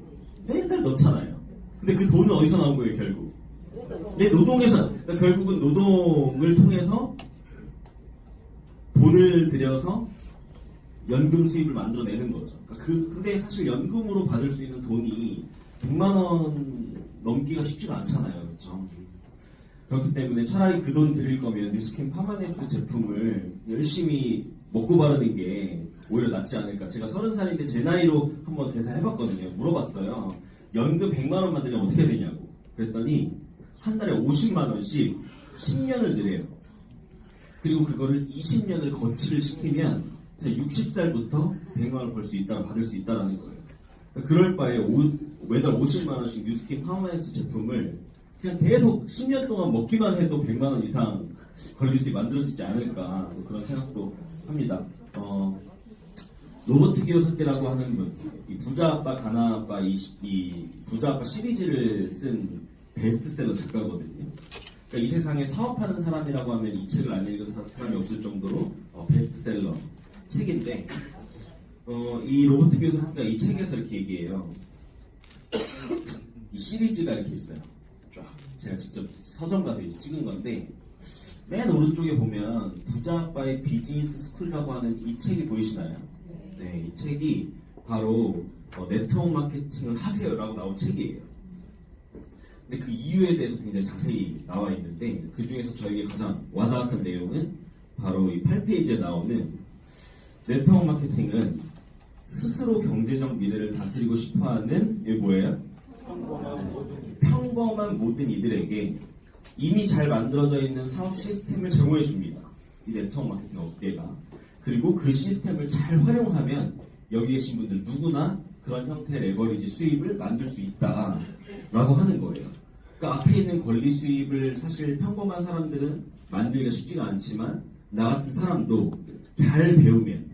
맨날 넣잖아요. 근데 그 돈은 어디서 나온 거예요, 결국? 내 노동에서. 그러니까 결국은 노동을 통해서 돈을 들여서 연금 수입을 만들어내는 거죠. 그러니까 근데 사실 연금으로 받을 수 있는 돈이 100만 원 넘기가 쉽지가 않잖아요. 그렇죠? 그렇기 때문에 차라리 그 돈 드릴 거면 뉴스킨 파마네스 제품을 열심히 먹고 바르는 게 오히려 낫지 않을까. 제가 30살인데 제 나이로 한번 계산해봤거든요. 물어봤어요. 연금 100만 원만 들면 어떻게 되냐고. 그랬더니 한 달에 50만 원씩 10년을 드려요. 그리고 그거를 20년을 거치를 시키면 60살부터 100만 원을 벌 수 있다, 받을 수 있다라는 거예요. 그럴 바에 매달 50만 원씩 뉴스킨 파마네스 제품을 그냥 계속 10년 동안 먹기만 해도 100만 원 이상 걸릴 수 만들어지지 않을까, 그런 생각도 합니다. 로버트 기요사키라고 하는 분, 이 부자 아빠 가난 아빠 이 부자 아빠 시리즈를 쓴 베스트셀러 작가거든요. 그러니까 이 세상에 사업하는 사람이라고 하면 이 책을 안 읽은 사람이 없을 정도로 베스트셀러 책인데, 이 로버트 기요사키가 이 책에서 이렇게 얘기해요. 이 시리즈가 이렇게 있어요. 쫙 제가 직접 서점 가서 찍은 건데, 맨 오른쪽에 보면 부자 아빠의 비즈니스 스쿨이라고 하는 이 책이 보이시나요? 네, 이 책이 바로 네트워크 마케팅을 하세요라고 나온 책이에요. 근데 그 이유에 대해서 굉장히 자세히 나와 있는데, 그 중에서 저에게 가장 와닿았던 내용은 바로 이 8페이지에 나오는 네트워크 마케팅은 스스로 경제적 미래를 다스리고 싶어하는, 이게 뭐예요? 평범한 모든 이들에게 이미 잘 만들어져 있는 사업 시스템을 제공해 줍니다. 이 네트워크 마케팅 업계가. 그리고 그 시스템을 잘 활용하면 여기 계신 분들 누구나 그런 형태의 레버리지 수입을 만들 수 있다라고 하는 거예요. 그러니까 앞에 있는 권리 수입을 사실 평범한 사람들은 만들기가 쉽지가 않지만 나 같은 사람도 잘 배우면,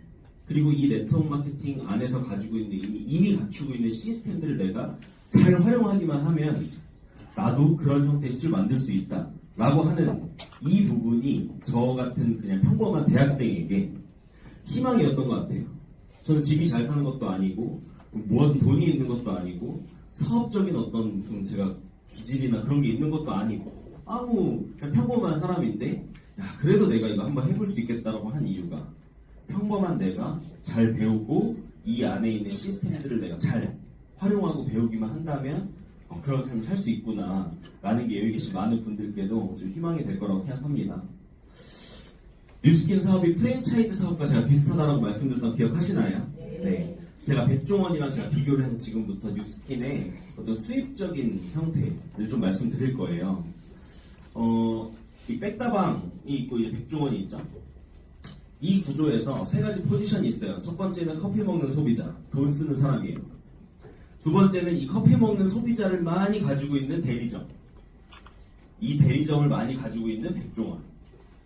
그리고 이 네트워크 마케팅 안에서 가지고 있는 이미 갖추고 있는 시스템들을 내가 잘 활용하기만 하면 나도 그런 형태의 수를 만들 수 있다 라고 하는 이 부분이 저 같은 그냥 평범한 대학생에게 희망이었던 것 같아요. 저는 집이 잘 사는 것도 아니고 모아둔 돈이 있는 것도 아니고 사업적인 어떤 무슨 제가 기질이나 그런 게 있는 것도 아니고 아무 그냥 평범한 사람인데, 야, 그래도 내가 이거 한번 해볼 수 있겠다라고 한 이유가 평범한 내가 잘 배우고 이 안에 있는 시스템들을 내가 잘 활용하고 배우기만 한다면 그런 삶을 살 수 있구나 라는 게 여기 계신 많은 분들께도 좀 희망이 될 거라고 생각합니다. 뉴스킨 사업이 프랜차이즈 사업과 제가 비슷하다라고 말씀드렸던 기억하시나요? 네. 제가 백종원이랑 제가 비교를 해서 지금부터 뉴스킨의 어떤 수입적인 형태를 좀 말씀드릴 거예요. 이 백다방이 있고 이제 백종원이 있죠. 이 구조에서 세 가지 포지션이 있어요. 첫 번째는 커피 먹는 소비자, 돈 쓰는 사람이에요. 두 번째는 이 커피 먹는 소비자를 많이 가지고 있는 대리점. 이 대리점을 많이 가지고 있는 백종원.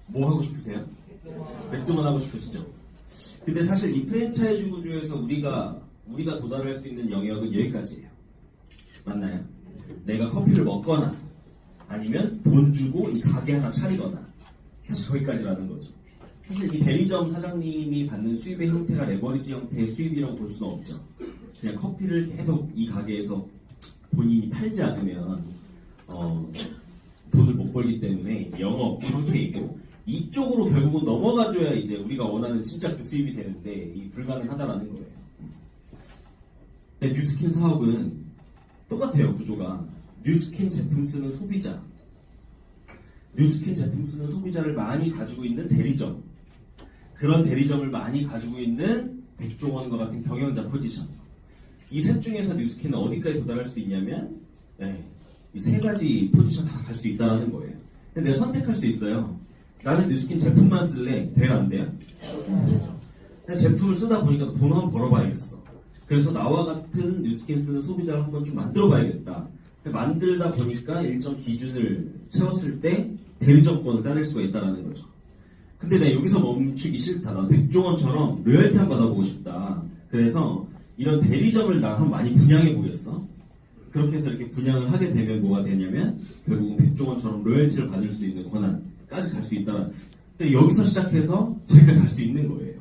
뭐 하고 싶으세요? 백종원 하고 싶으시죠? 근데 사실 이 프랜차이즈 구조에서 우리가 도달할 수 있는 영역은 여기까지예요. 맞나요? 내가 커피를 먹거나 아니면 돈 주고 이 가게 하나 차리거나 사실 거기까지라는 거죠. 사실 이 대리점 사장님이 받는 수입의 형태가 레버리지 형태의 수입이라고 볼 수는 없죠. 그냥 커피를 계속 이 가게에서 본인이 팔지 않으면 돈을 못 벌기 때문에 이제 영업 형태이고 이쪽으로 결국은 넘어가줘야 이제 우리가 원하는 진짜 그 수입이 되는데 이 불가능하다라는 거예요. 근데 뉴스킨 사업은 똑같아요. 구조가 뉴스킨 제품 쓰는 소비자, 뉴스킨 제품 쓰는 소비자를 많이 가지고 있는 대리점, 그런 대리점을 많이 가지고 있는 백종원과 같은 경영자 포지션. 이 셋 중에서 뉴스킨은 어디까지 도달할 수 있냐면 이 세 가지 포지션 다 갈 수 있다는 거예요. 근데 내가 선택할 수 있어요. 나는 뉴스킨 제품만 쓸래. 돼요? 안 돼요? 그렇죠. 제품을 쓰다 보니까 돈 한번 벌어봐야겠어. 그래서 나와 같은 뉴스킨 쓰는 소비자를 한번 좀 만들어봐야겠다. 만들다 보니까 일정 기준을 채웠을 때 대리점권을 따낼 수가 있다는 거죠. 근데 내가 여기서 멈추기 싫다. 나 백종원처럼 로열티 한번 받아보고 싶다. 그래서 이런 대리점을 나 한번 많이 분양해보겠어. 그렇게 해서 이렇게 분양을 하게 되면 뭐가 되냐면 결국은 백종원처럼 로열티를 받을 수 있는 권한까지 갈 수 있다는. 근데 여기서 시작해서 저희가 갈 수 있는 거예요.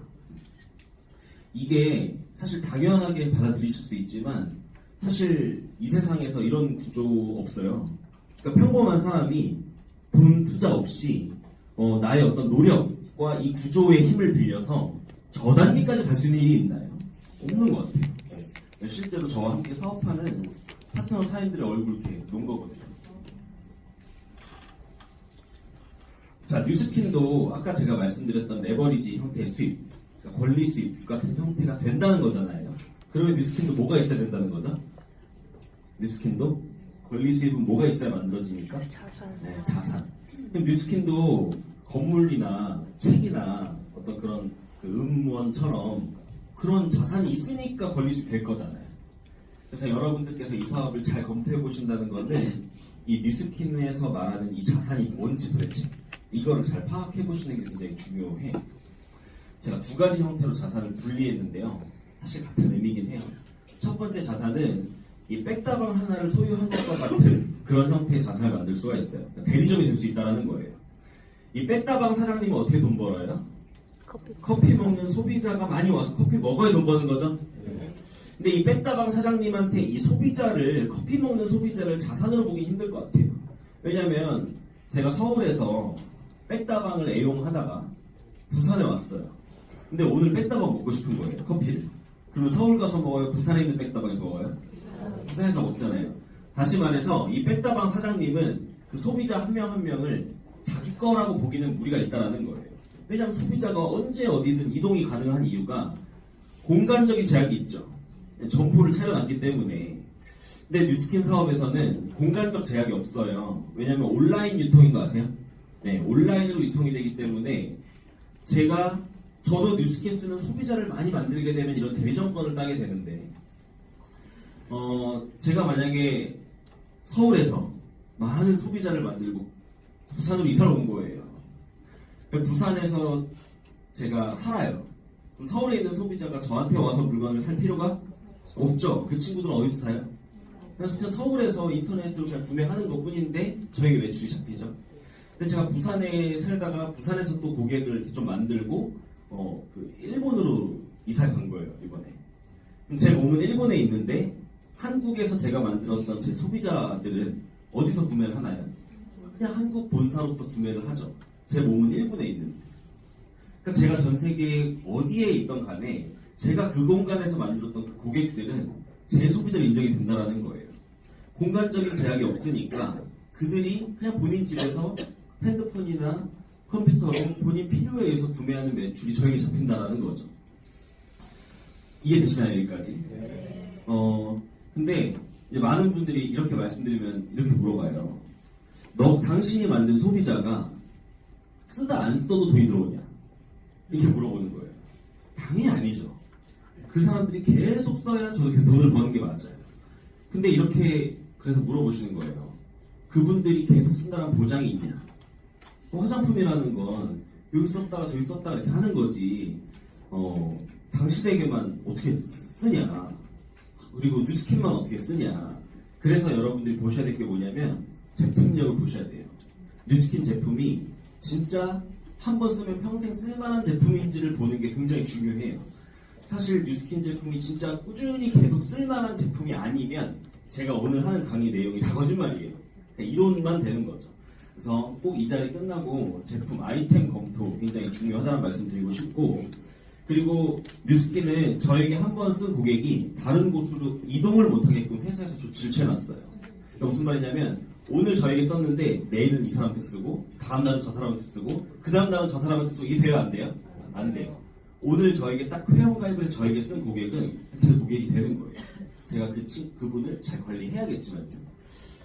이게 사실 당연하게 받아들이실 수 있지만 사실 이 세상에서 이런 구조 없어요. 그러니까 평범한 사람이 돈 투자 없이 나의 어떤 노력과 이 구조의 힘을 빌려서 저 단계까지 갈 수 있는 일이 있나요? 없는 것 같아요. 실제로 저와 함께 사업하는 파트너 사장님들의 얼굴 이렇게 놓은 거거든요. 자, 뉴스킨도 아까 제가 말씀드렸던 레버리지 형태의 수입, 그러니까 권리 수입 같은 형태가 된다는 거잖아요. 그러면 뉴스킨도 뭐가 있어야 된다는 거죠? 뉴스킨도 권리 수입은 뭐가 있어야 만들어집니까? 자산. 네, 자산. 그럼 뉴스킨도 건물이나 책이나 어떤 그런 그 음원처럼 그런 자산이 있으니까 권리 수입 될 거잖아요. 그래서 여러분들께서 이 사업을 잘 검토해 보신다는 거는 이 뉴스킨에서 말하는 이 자산이 뭔지 도대체 이거를 잘 파악해 보시는 게 굉장히 중요해. 제가 두 가지 형태로 자산을 분리했는데요. 사실 같은 의미긴 해요. 첫 번째 자산은 이 백다방 하나를 소유한 것과 같은 그런 형태의 자산을 만들 수가 있어요. 그러니까 대리점이 될 수 있다는 거예요. 이 백다방 사장님은 어떻게 돈 벌어요? 커피 먹는 소비자가 많이 와서 커피 먹어야 돈 버는 거죠. 근데 이 백다방 사장님한테 이 소비자를, 커피 먹는 소비자를 자산으로 보기 힘들 것 같아요. 왜냐면 제가 서울에서 백다방을 애용하다가 부산에 왔어요. 근데 오늘 백다방 먹고 싶은 거예요. 커피를. 그러면 서울 가서 먹어요? 부산에 있는 백다방에서 먹어요? 부산에서 먹잖아요. 다시 말해서 이 백다방 사장님은 그 소비자 한 명 한 명을 자기 거라고 보기는 무리가 있다는 거예요. 왜냐하면 소비자가 언제 어디든 이동이 가능한 이유가 공간적인 제약이 있죠. 점포를 차려놨기 때문에. 근데 뉴스킨 사업에서는 공간적 제약이 없어요. 왜냐하면 온라인 유통인 거 아세요? 네, 온라인으로 유통이 되기 때문에 저도 뉴스킨 쓰는 소비자를 많이 만들게 되면 이런 대리점권을 따게 되는데 제가 만약에 서울에서 많은 소비자를 만들고 부산으로 이사를 온 거예요. 부산에서 제가 살아요. 그럼 서울에 있는 소비자가 저한테 와서 물건을 살 필요가 없죠. 그 친구들은 어디서 사요? 그냥 서울에서 인터넷으로 그냥 구매하는 것 뿐인데 저에게 매출이 잡히죠. 근데 제가 부산에 살다가 부산에서 또 고객을 이렇게 좀 만들고 일본으로 이사를 간 거예요, 이번에. 그럼 제 몸은 일본에 있는데 한국에서 제가 만들었던 제 소비자들은 어디서 구매를 하나요? 그냥 한국 본사로부터 구매를 하죠. 제 몸은 일본에 있는. 그러니까 제가 전 세계 어디에 있던 간에 제가 그 공간에서 만들었던 그 고객들은 재소비자로 인정이 된다라는 거예요. 공간적인 제약이 없으니까 그들이 그냥 본인 집에서 핸드폰이나 컴퓨터로 본인 필요에 의해서 구매하는 매출이 저에게 잡힌다라는 거죠. 이해되시나요, 여기까지? 근데 이제 많은 분들이 이렇게 말씀드리면 이렇게 물어봐요. 당신이 만든 소비자가 쓰다 안 써도 돈이 들어오냐? 이렇게 물어보는 거예요. 당연히 아니죠. 그 사람들이 계속 써야 저도 그 돈을 버는 게 맞아요. 근데 이렇게 그래서 물어보시는 거예요. 그분들이 계속 쓴다는 보장이 있냐? 화장품이라는 건 여기 썼다가 저기 썼다가 이렇게 하는 거지. 당신에게만 어떻게 쓰냐? 그리고 뉴스킨만 어떻게 쓰냐? 그래서 여러분들이 보셔야 될 게 뭐냐면 제품력을 보셔야 돼요. 뉴스킨 제품이 진짜 한 번 쓰면 평생 쓸만한 제품인지를 보는 게 굉장히 중요해요. 사실 뉴스킨 제품이 진짜 꾸준히 계속 쓸만한 제품이 아니면 제가 오늘 하는 강의 내용이 다 거짓말이에요. 이론만 되는 거죠. 그래서 꼭 이 자리 끝나고 제품 아이템 검토 굉장히 중요하다는 말씀 드리고 싶고, 그리고 뉴스킨은 저에게 한 번 쓴 고객이 다른 곳으로 이동을 못하게끔 회사에서 조치를 취해놨어요. 그러니까 무슨 말이냐면 오늘 저에게 썼는데 내일은 이 사람한테 쓰고 다음 날은 저 사람한테 쓰고 그 다음 날은 저 사람한테 쓰고 이게 돼요? 안 돼요? 안 돼요. 오늘 저에게 딱 회원가입을 해서 저에게 쓴 고객은 제 고객이 되는 거예요. 제가 그분을 잘 관리해야겠지만요.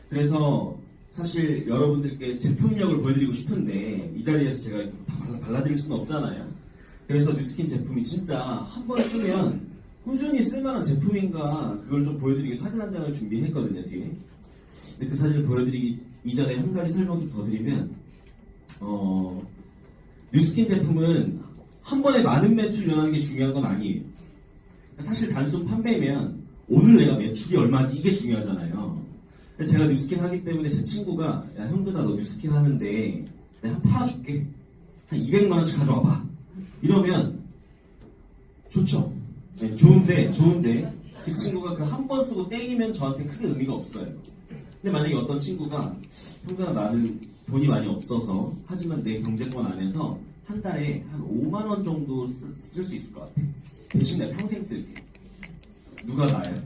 그래서 사실 여러분들께 제품력을 보여드리고 싶은데 이 자리에서 제가 이렇게 다 발라드릴 수는 없잖아요. 그래서 뉴스킨 제품이 진짜 한 번 쓰면 꾸준히 쓸만한 제품인가 그걸 좀 보여드리기 위해 사진 한 장을 준비했거든요, 뒤에. 근데 그 사진을 보여드리기 이전에 한 가지 설명 좀 더 드리면 뉴스킨 제품은 한 번에 많은 매출 일어나는 게 중요한 건 아니에요. 사실 단순 판매면 오늘 내가 매출이 얼마지 이게 중요하잖아요. 제가 뉴스킨 하기 때문에 제 친구가 야 형들아 너 뉴스킨 하는데 내가 한 팔아줄게. 한 200만 원씩 가져와봐. 이러면 좋죠. 네, 좋은데 그 친구가 그 한 번 쓰고 땡이면 저한테 크게 의미가 없어요. 근데 만약에 어떤 친구가 형들아 나는 돈이 많이 없어서 하지만 내 경제권 안에서 한 달에 한 5만 원 정도 쓸 수 있을 것 같아. 대신 내가 평생 쓸게. 누가 나아요?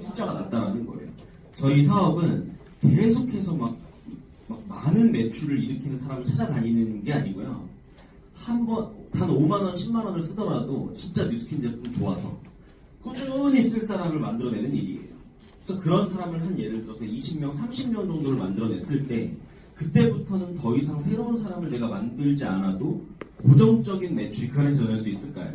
숫자가 낮다라는 거예요. 저희 사업은 계속해서 막 많은 매출을 일으키는 사람을 찾아다니는 게 아니고요. 한 번, 단 5만원, 10만원을 쓰더라도 진짜 뉴스킨 제품 좋아서 꾸준히 쓸 사람을 만들어내는 일이에요. 그래서 그런 사람을 한 예를 들어서 20명, 30명 정도를 만들어냈을 때 그때부터는 더 이상 새로운 사람을 내가 만들지 않아도 고정적인 매출이 그 안에서 일어날 수 있을까요?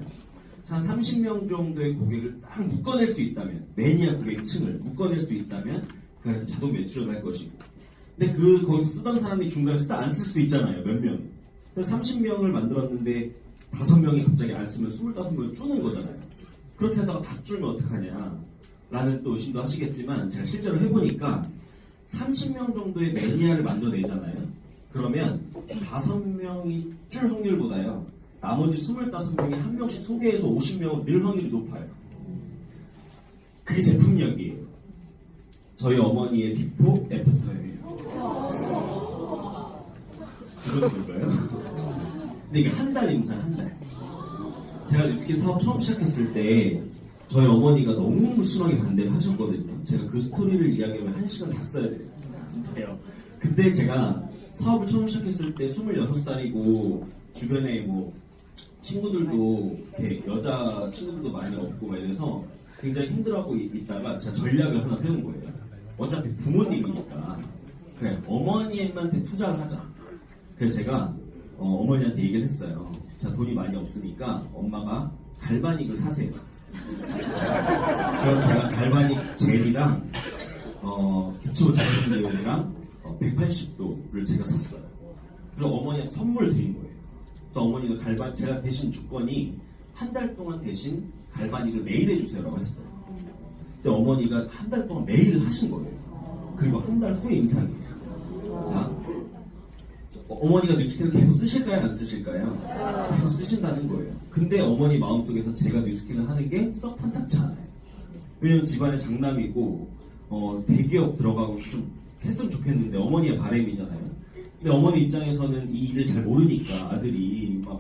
한 30명 정도의 고객을 딱 묶어낼 수 있다면, 매니아 고객층을 묶어낼 수 있다면 그 안에서 자동 매출이 날 것이고, 근데 거기서 쓰던 사람이 중간에 쓰다 안 쓸 수도 있잖아요, 몇 명. 그래서 30명을 만들었는데 5명이 갑자기 안 쓰면 25명을 쪼는 거잖아요. 그렇게 하다가 다 줄면 어떡하냐 라는 또 의심도 하시겠지만 제가 실제로 해보니까 30명 정도의 매니아를 만들어내잖아요. 그러면 5명이 줄 확률보다요 나머지 25명이 한 명씩 소개해서 50명을 늘 확률이 높아요. 그게 제품력이에요. 저희 어머니의 비포 애프터예요. 그건 뭘까요? 근데 이게 한 달 임상, 한 달. 제가 뉴스킨 사업 처음 시작했을 때 저희 어머니가 너무 심하게 반대를 하셨거든요. 제가 그 스토리를 이야기하면 1시간 다 써야 돼요. 그때 제가 사업을 처음 시작했을 때 26살이고 주변에 뭐 친구들도 이렇게 여자 친구들도 많이 없고 막 이래서 굉장히 힘들어하고 있다가 제가 전략을 하나 세운 거예요. 어차피 부모님이니까 그래 어머니한테 투자를 하자. 그래서 제가 어머니한테 얘기를 했어요. 자 돈이 많이 없으니까 엄마가 갈바닉을 사세요. 그럼 제가 갈바닉 젤이랑 기초 자연 내용이랑 180도를 제가 샀어요. 그리고 어머니한테 선물을 드린 거예요. 그래서 어머니가 제가 대신 조건이 한 달 동안 대신 갈바닉을 매일 해주세요라고 했어요. 근데 어머니가 한 달 동안 매일 하신 거예요. 그리고 한 달 후에 임상이에요. 어머니가 뉴스킨을 계속 쓰실까요? 안 쓰실까요? 계속 쓰신다는 거예요. 근데 어머니 마음속에서 제가 뉴스킨을 하는 게 썩 탐탁치 않아요. 왜냐면 집안에 장남이고 대기업 들어가고 좀 했으면 좋겠는데 어머니의 바람이잖아요. 근데 어머니 입장에서는 이 일을 잘 모르니까 아들이 막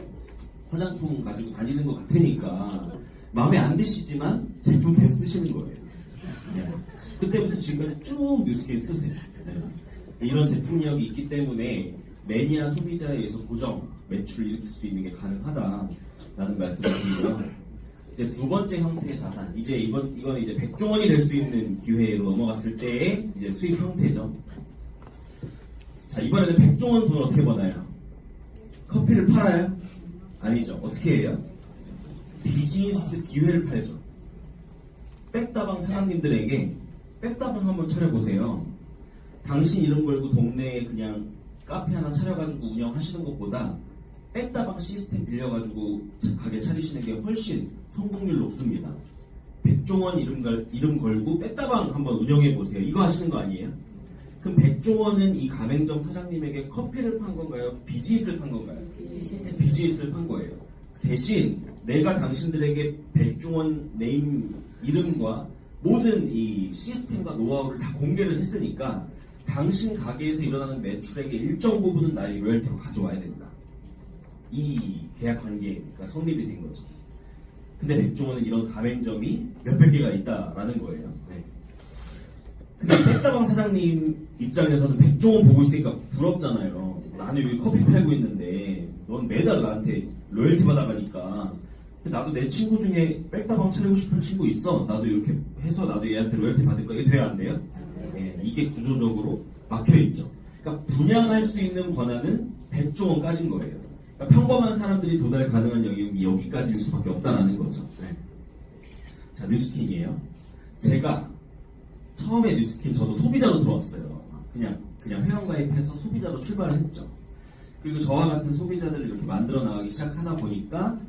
화장품 가지고 다니는 것 같으니까 마음에 안 드시지만 제품 계속 쓰시는 거예요. 네. 그때부터 지금까지 쭉 뉴스킨 쓰세요. 네. 이런 제품력이 있기 때문에 매니아 소비자에 의해서 고정 매출을 일으킬 수 있는 게 가능하다라는 말씀을 드리고요. 이제 두 번째 형태의 자산, 이제 이건 이제 백종원이 될 수 있는 기회로 넘어갔을 때의 이제 수입 형태죠. 자, 이번에는 백종원 돈을 어떻게 버나요? 커피를 팔아요? 아니죠. 어떻게 해요? 비즈니스 기회를 팔죠. 백다방 사장님들에게 백다방 한번 차려보세요. 당신 이름 걸고 동네에 그냥 카페 하나 차려가지고 운영하시는 것보다 백다방 시스템 빌려가지고 가게 차리시는 게 훨씬 성공률 높습니다. 백종원 이름 걸고 백다방 한번 운영해보세요. 이거 하시는 거 아니에요? 그럼 백종원은 이 가맹점 사장님에게 커피를 판 건가요? 비즈니스를 판 건가요? 비즈니스를 판 거예요. 대신 내가 당신들에게 백종원 네임 이름과 모든 이 시스템과 노하우를 다 공개를 했으니까 당신 가게에서 일어나는 매출액의 일정 부분은 나의 로열티로 가져와야 된다. 이 계약 관계가 성립이 된 거죠. 근데 백종원은 이런 가맹점이 몇백 개가 있다라는 거예요. 네. 근데 백다방 사장님 입장에서는 백종원 보고 있으니까 부럽잖아요. 나는 여기 커피 팔고 있는데 넌 매달 나한테 로열티 받아가니까 나도 내 친구 중에 백다방 차리고 싶은 친구 있어. 나도 이렇게 해서 나도 얘한테 로열티 받을 거야. 이게 돼야 안 돼요? 네, 이게 구조적으로 막혀있죠. 그러니까 분양할 수 있는 권한은 백종원까지인 거예요. 그러니까 평범한 사람들이 도달 가능한 영역이 여기까지일 수밖에 없다라는 거죠. 네. 자, 뉴스킨이에요. 제가 처음에 뉴스킨 저도 소비자로 들어왔어요. 그냥 회원가입해서 소비자로 출발을 했죠. 그리고 저와 같은 소비자들을 이렇게 만들어 나가기 시작하다 보니까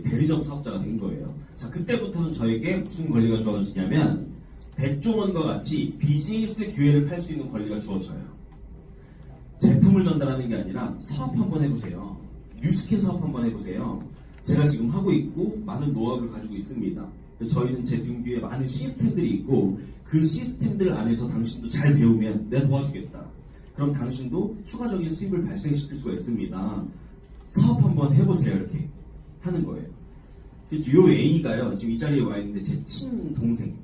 대리점 사업자가 된 거예요. 자, 그때부터는 저에게 무슨 권리가 주어지냐면 백종원과 같이 비즈니스 기회를 팔 수 있는 권리가 주어져요. 제품을 전달하는 게 아니라 사업 한번 해보세요. 뉴스킨 사업 한번 해보세요. 제가 지금 하고 있고 많은 노하우를 가지고 있습니다. 저희는 제 등 뒤에 많은 시스템들이 있고 그 시스템들 안에서 당신도 잘 배우면 내가 도와주겠다. 그럼 당신도 추가적인 수입을 발생시킬 수가 있습니다. 사업 한번 해보세요. 이렇게 하는 거예요. 요 A가요. 지금 이 자리에 와 있는데 제 친동생,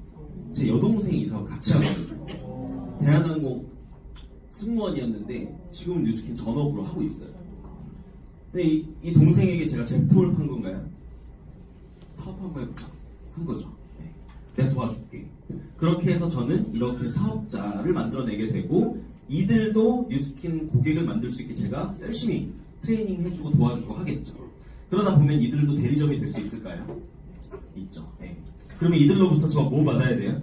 제 여동생이 이 사업 같이 하거든요. 대한항공 승무원이었는데 지금은 뉴스킨 전업으로 하고 있어요. 근데 이 동생에게 제가 제품을 판 건가요? 사업 한번 해보자. 한 거죠. 네. 내가 도와줄게. 그렇게 해서 저는 이렇게 사업자를 만들어내게 되고 이들도 뉴스킨 고객을 만들 수 있게 제가 열심히 트레이닝 해주고 도와주고 하겠죠. 그러다 보면 이들도 대리점이 될 수 있을까요? 있죠. 네. 그러면 이들로부터 저 뭐 받아야 돼요?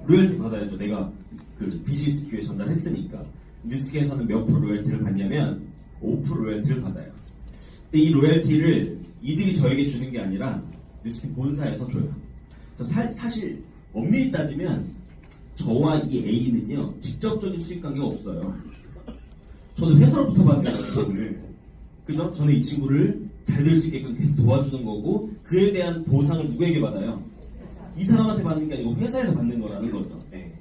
로열티 받아야죠. 내가 그 비즈니스 기회 전달했으니까. 뉴스킨에서는 몇 프로 로열티를 받냐면 5% 로열티를 받아요. 근데 이 로열티를 이들이 저에게 주는 게 아니라 뉴스킨 본사에서 줘요. 사실 엄밀히 따지면 저와 이 A는요 직접적인 수익 관계가 없어요. 저는 회사로부터 받는 돈을, 그죠? 저는 이 친구를 잘 될 수 있게끔 계속 도와주는 거고 그에 대한 보상을 누구에게 받아요? 이 사람한테 받는 게 아니고 회사에서 받는 거라는 거죠. 네.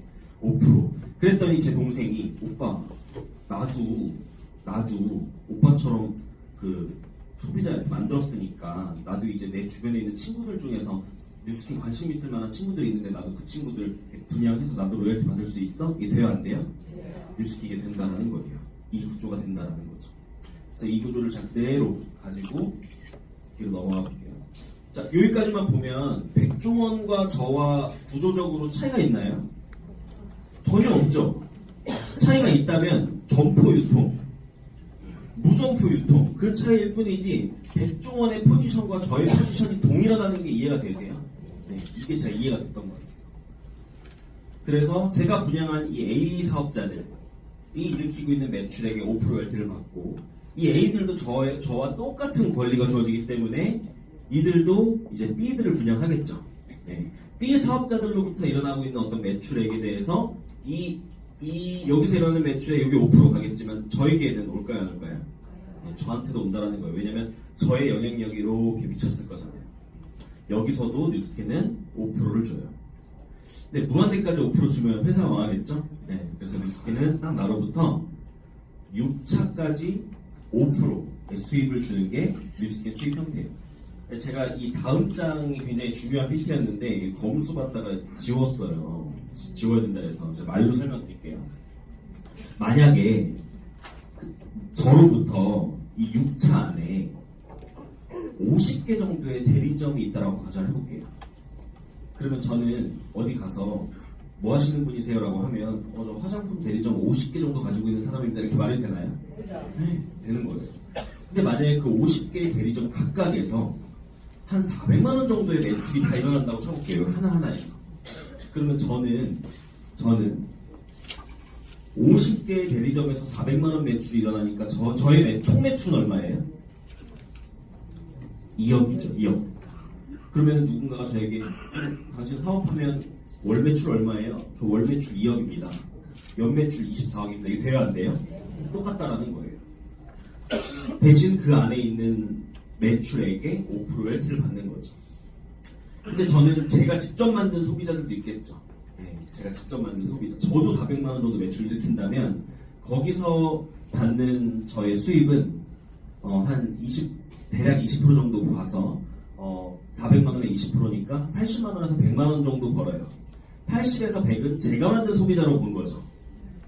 5%. 그랬더니 제 동생이 오빠 나도 오빠처럼 그 소비자 이렇게 만들었으니까 나도 이제 내 주변에 있는 친구들 중에서 뉴스킨 관심 있을 만한 친구들이 있는데 나도 그 친구들 분양해서 나도 로열티 받을 수 있어? 이게 돼야 안 돼요? 뉴스킨 이게 된다는 거예요. 이 구조가 된다는 거죠. 그래서 이 구조를 잘 그대로 가지고 뒤로 넘어가 볼게요. 자, 여기까지만 보면 백종원과 저와 구조적으로 차이가 있나요? 전혀 없죠. 차이가 있다면 점포 유통, 무점포 유통 그 차이일 뿐이지 백종원의 포지션과 저의 포지션이 동일하다는 게 이해가 되세요? 네, 이게 잘 이해가 됐던 거예요. 그래서 제가 분양한 이 A 사업자들이 일으키고 있는 매출액의 5% 로열티를 받고 이 A들도 저와 똑같은 권리가 주어지기 때문에 이들도 이제 B들을 분양하겠죠. 네. B 사업자들로부터 일어나고 있는 어떤 매출액에 대해서 여기서 일어나는 매출액 여기 5% 가겠지만 저에게는 올까요 안 올까요? 네, 저한테도 온다라는 거예요. 왜냐면 저의 영향력이 이렇게 미쳤을 거잖아요. 여기서도 뉴스킨은 5%를 줘요. 근데 무한대까지 5% 주면 회사가 망하겠죠? 네, 그래서 뉴스킨은 딱 나로부터 6차까지 5%의 수입을 주는 게 뉴스킨 수입 형태예요. 제가 이 다음 장이 굉장히 중요한 PPT였는데 검수 받다가 지웠어요. 지워야 된다 해서 제가 말로 설명드릴게요. 만약에 저로부터 이 6차 안에 50개 정도의 대리점이 있다라고 가정을 해볼게요. 그러면 저는 어디 가서 뭐 하시는 분이세요? 라고 하면 저 화장품 대리점 50개 정도 가지고 있는 사람입니다. 이렇게 말해도 되나요? 네, 되는 거예요. 근데 만약에 그 50개의 대리점 각각에서 한 400만 원 정도의 매출이 다 일어난다고 쳐볼게요. 하나하나에서. 그러면 저는 50개의 대리점에서 400만 원 매출이 일어나니까 저의 총 매출은 얼마예요? 2억이죠. 2억. 그러면 누군가가 저에게 당신 사업하면 월 매출 얼마예요? 저 월 매출 2억입니다. 연 매출 24억입니다. 이게 돼야 안 돼요? 똑같다라는 거예요. 대신 그 안에 있는 매출액의 5% 로열티를 받는 거죠. 근데 저는 제가 직접 만든 소비자들도 있겠죠. 네, 제가 직접 만든 소비자. 저도 400만 원 정도 매출을 일으킨다면 거기서 받는 저의 수입은 대략 20% 정도 봐서 400만 원에 20%니까 80만 원에서 100만 원 정도 벌어요. 80에서 100은 제가 만든 소비자로 본 거죠.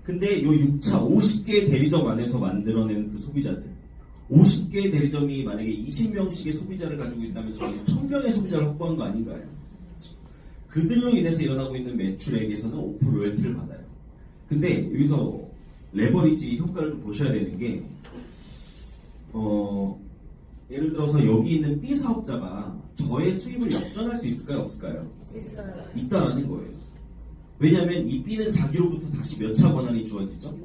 근데 요 6차 50개의 대리점 안에서 만들어낸 그 소비자들 50개의 대리점이 만약에 20명씩의 소비자를 가지고 있다면 저희는 1000명의 소비자를 확보한 거 아닌가요? 그들로 인해서 일어나고 있는 매출액에서는 5% 로열티를 받아요. 근데 여기서 레버리지 효과를 좀 보셔야 되는 게 예를 들어서 여기 있는 B 사업자가 저의 수입을 역전할 수 있을까요? 없을까요? 있다라는 거예요. 왜냐하면 이 B는 자기로부터 다시 몇 차 권한이 주어지죠?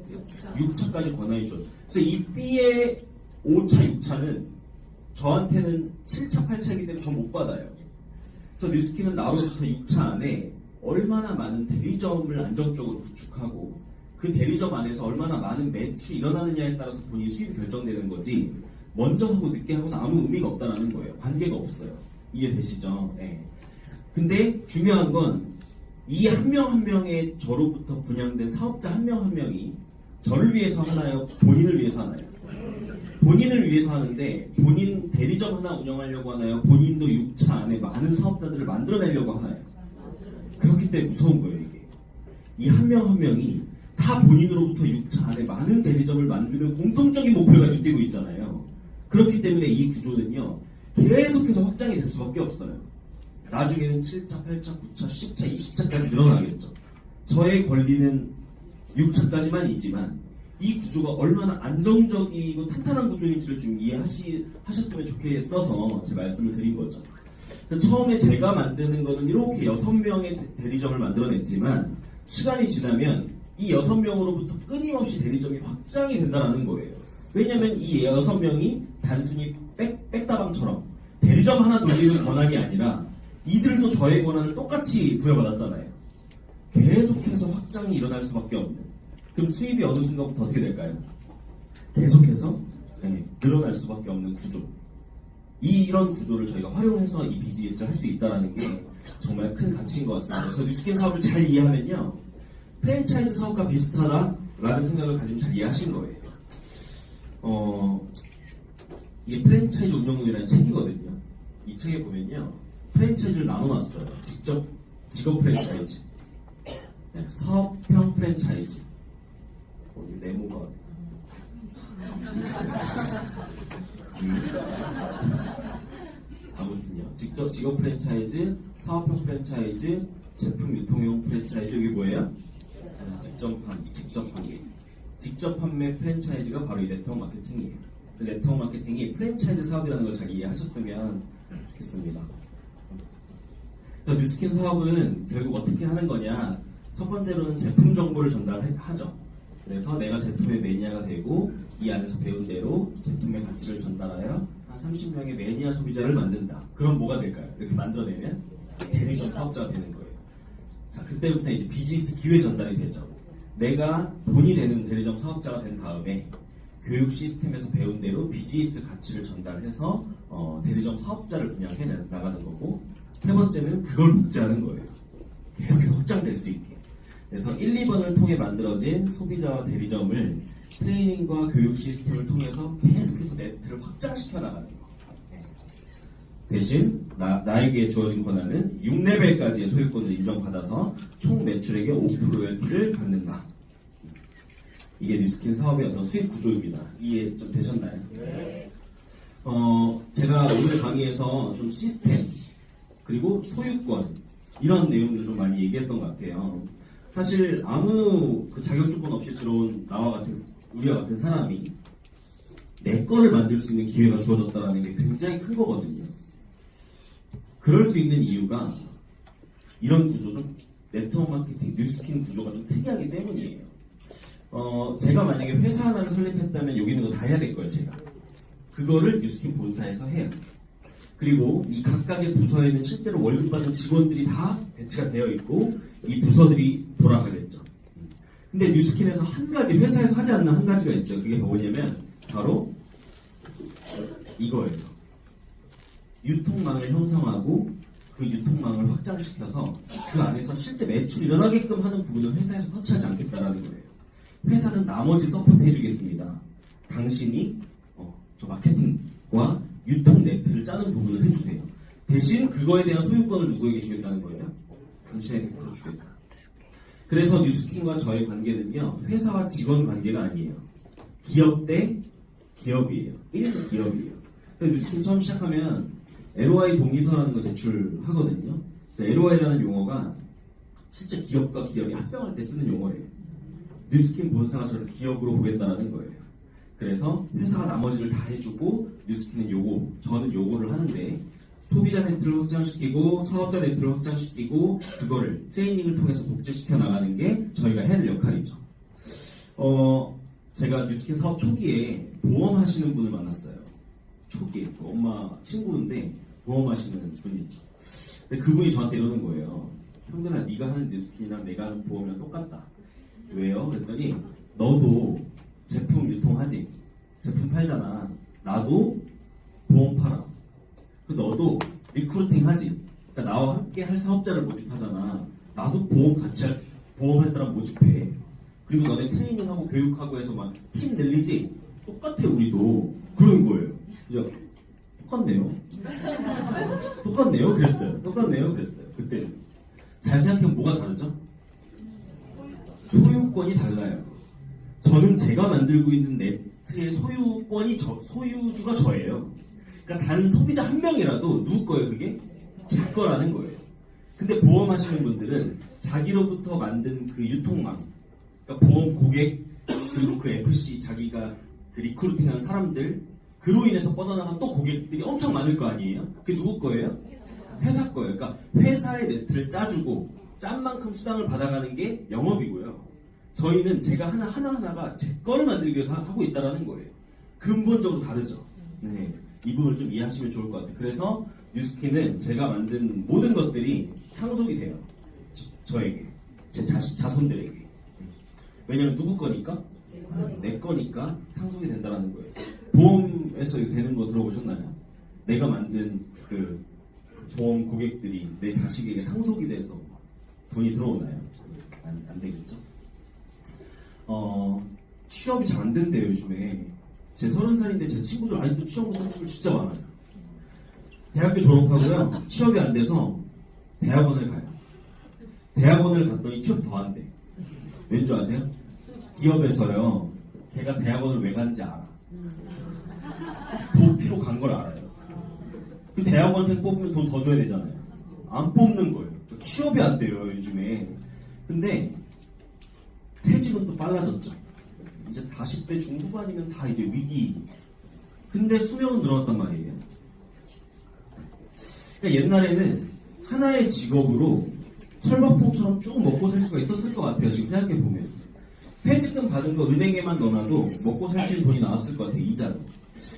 6차까지 권한이 주어지죠. 그래서 이 B의 5차, 6차는 저한테는 7차, 8차이기 때문에 전 못 받아요. 그래서 뉴스킨은 나로부터 6차 안에 얼마나 많은 대리점을 안정적으로 구축하고 그 대리점 안에서 얼마나 많은 매출이 일어나느냐에 따라서 본인이 수입이 결정되는 거지 먼저 하고 늦게 하고는 아무 의미가 없다는 거예요. 관계가 없어요. 이해되시죠? 네. 근데 중요한 건 이 한 명 한 명의 저로부터 분양된 사업자 한 명 한 명이 저를 위해서 하나요? 본인을 위해서 하나요? 본인을 위해서 하는데 본인 대리점 하나 운영하려고 하나요? 본인도 6차 안에 많은 사업자들을 만들어내려고 하나요? 그렇기 때문에 무서운 거예요. 이게 이 한 명 한 명이 다 본인으로부터 6차 안에 많은 대리점을 만드는 공통적인 목표를 가지고 뛰고 있잖아요. 그렇기 때문에 이 구조는요 계속해서 확장이 될 수밖에 없어요. 나중에는 7차, 8차, 9차, 10차, 20차까지 늘어나겠죠. 저의 권리는 6차까지만 있지만 이 구조가 얼마나 안정적이고 탄탄한 구조인지를 좀 이해하셨으면 좋겠어서 제 말씀을 드린 거죠. 처음에 제가 만드는 거는 이렇게 6명의 대리점을 만들어냈지만 시간이 지나면 이 6명으로부터 끊임없이 대리점이 확장이 된다는 거예요. 왜냐하면 이 6명이 단순히 백다방처럼 대리점 하나 돌리는 권한이 아니라 이들도 저의 권한을 똑같이 부여받았잖아요. 계속해서 확장이 일어날 수밖에 없는. 그럼 수입이 어느 순간부터 어떻게 될까요? 계속해서 늘어날 수밖에 없는 구조. 이런 구조를 저희가 활용해서 이 비즈니스를 할 수 있다는 게 정말 큰 가치인 것 같습니다. 그래서 뉴스킨 사업을 잘 이해하면요. 프랜차이즈 사업과 비슷하다라는 생각을 가지면 잘 이해하신 거예요. 이게 프랜차이즈 운영론이라는 책이거든요. 이 책에 보면요. 프랜차이즈를 나눠놨어요. 직업 프랜차이즈, 사업형 프랜차이즈. 네모가 아무튼요. 직업 프랜차이즈, 사업형 프랜차이즈, 제품 유통용 프랜차이즈. 이게 뭐예요? 직접 판매. 직접 판매 프랜차이즈가 바로 이 네트워크 마케팅이에요. 네트워크 마케팅이 프랜차이즈 사업이라는 걸 잘 이해하셨으면 좋겠습니다. 뉴스킨 사업은 결국 어떻게 하는 거냐? 첫 번째로는 제품 정보를 전달하죠. 그래서 내가 제품의 매니아가 되고 이 안에서 배운 대로 제품의 가치를 전달하여 한 30명의 매니아 소비자를 만든다. 그럼 뭐가 될까요? 이렇게 만들어내면 대리점 사업자가 되는 거예요. 자, 그때부터 이제 비즈니스 기회 전달이 되죠. 내가 돈이 되는 대리점 사업자가 된 다음에 교육 시스템에서 배운 대로 비즈니스 가치를 전달해서 대리점 사업자를 분양해 나가는 거고, 세 번째는 그걸 복제하는 거예요. 계속해서 확장될 수 있게. 그래서 1, 2번을 통해 만들어진 소비자와 대리점을 트레이닝과 교육 시스템을 통해서 계속해서 네트를 확장시켜 나가는 거. 대신 나에게 주어진 권한은 6레벨까지의 소유권을 인정받아서 총 매출액의 5% 로열티를 받는다. 이게 뉴스킨 사업의 어떤 수익 구조입니다. 이해 좀 되셨나요? 네. 제가 오늘 강의에서 좀 시스템 그리고 소유권 이런 내용들을 좀 많이 얘기했던 것 같아요. 사실 아무 그 자격 조건 없이 들어온 우리와 같은 사람이 내 거를 만들 수 있는 기회가 주어졌다는 게 굉장히 큰 거거든요. 그럴 수 있는 이유가 이런 구조, 좀 네트워크 마케팅, 뉴스킨 구조가 좀 특이하기 때문이에요. 제가 만약에 회사 하나를 설립했다면 여기 있는 거 다 해야 될 거예요, 제가. 그거를 뉴스킨 본사에서 해요. 그리고 이 각각의 부서에는 실제로 월급 받는 직원들이 다 배치가 되어 있고 이 부서들이 돌아가겠죠. 근데 뉴스킨에서 한 가지, 회사에서 하지 않는 한 가지가 있어요. 그게 뭐냐면 바로 이거예요. 유통망을 형성하고 그 유통망을 확장시켜서 그 안에서 실제 매출이 일어나게끔 하는 부분은 회사에서 터치하지 않겠다라는 거예요. 회사는 나머지 서포트 해주겠습니다. 당신이 저 마케팅과 유통 네트를 짜는 부분을 해주세요. 대신 그거에 대한 소유권을 누구에게 주겠다는 거예요? 당신에게 풀어주겠다. 그래서 뉴스킨과 저의 관계는요, 회사와 직원 관계가 아니에요. 기업 대 기업이에요. 1인 기업이에요. 뉴스킨 처음 시작하면 LOI 동의서라는 거 제출하거든요. LOI라는 용어가 실제 기업과 기업이 합병할 때 쓰는 용어예요. 뉴스킨 본사가 저를 기업으로 보겠다는 거예요. 그래서 회사가 나머지를 다 해주고 뉴스킨은 저는 요거를 하는데 소비자 네트를 확장시키고 사업자 네트를 확장시키고 그거를 트레이닝을 통해서 복제시켜 나가는 게 저희가 해야 될 역할이죠. 제가 뉴스킨 사업 초기에 보험하시는 분을 만났어요. 초기에 엄마 친구인데 보험하시는 분이 있죠. 근데 그분이 저한테 이러는 거예요. 형근아, 네가 하는 뉴스킨이랑 내가 하는 보험이랑 똑같다. 왜요? 그랬더니 너도 제품 유통하지? 제품 팔잖아. 나도 보험 팔아. 너도 리크루팅 하지? 그러니까 나와 함께 할 사업자를 모집하잖아. 나도 보험 할 사람 모집해. 그리고 너네 트레이닝하고 교육하고 해서 막 팀 늘리지? 똑같아 우리도. 그러는 거예요. 그죠? 똑같네요. 똑같네요. 그랬어요. 그때 잘 생각해보면 뭐가 다르죠? 소유권이 달라요. 저는 제가 만들고 있는 네트의 소유주가 저예요. 그러니까 다른 소비자 한 명이라도 누구 거예요, 그게? 제 거라는 거예요. 근데 보험하시는 분들은 자기로부터 만든 그 유통망, 그러니까 보험 고객, 그리고 그 FC, 자기가 그 리크루팅한 사람들, 그로 인해서 뻗어나간 또 고객들이 엄청 많을 거 아니에요? 그게 누구 거예요? 회사 거예요. 그러니까 회사의 네트를 짜주고 짠 만큼 수당을 받아가는 게 영업이고요. 저희는 제가 하나하나가 제 거를 만들기 위해서 하고 있다는 거예요. 근본적으로 다르죠. 네, 이 부분을 좀 이해하시면 좋을 것 같아요. 그래서 뉴스킨은 제가 만든 모든 것들이 상속이 돼요. 저에게, 제 자손들에게. 왜냐면 누구 거니까? 내 거니까 상속이 된다는 거예요. 보험에서 되는 거 들어보셨나요? 내가 만든 그 보험 고객들이 내 자식에게 상속이 돼서 돈이 들어오나요? 안 되겠죠? 취업이 잘 안 된대요, 요즘에. 제 30살인데 제 친구들 아직도 취업 못하는 친구들 진짜 많아요. 대학교 졸업하고요, 취업이 안 돼서 대학원을 가요. 대학원을 갔더니 취업 더 안 돼. 왠 줄 아세요? 기업에서요, 걔가 대학원을 왜 간지 알아. 도피로 간 걸 알아요. 그 대학원생 뽑으면 돈 더 줘야 되잖아요. 안 뽑는 거예요. 취업이 안 돼요, 요즘에. 근데 퇴직은 또 빨라졌죠. 이제 40대 중후반이면 다 이제 위기. 근데 수명은 늘어났단 말이에요. 그러니까 옛날에는 하나의 직업으로 철밥통처럼 쭉 먹고 살 수가 있었을 것 같아요. 지금 생각해보면. 퇴직금 받은 거 은행에만 넣어놔도 먹고 살 수 있는 돈이 나왔을 것 같아요. 이자로.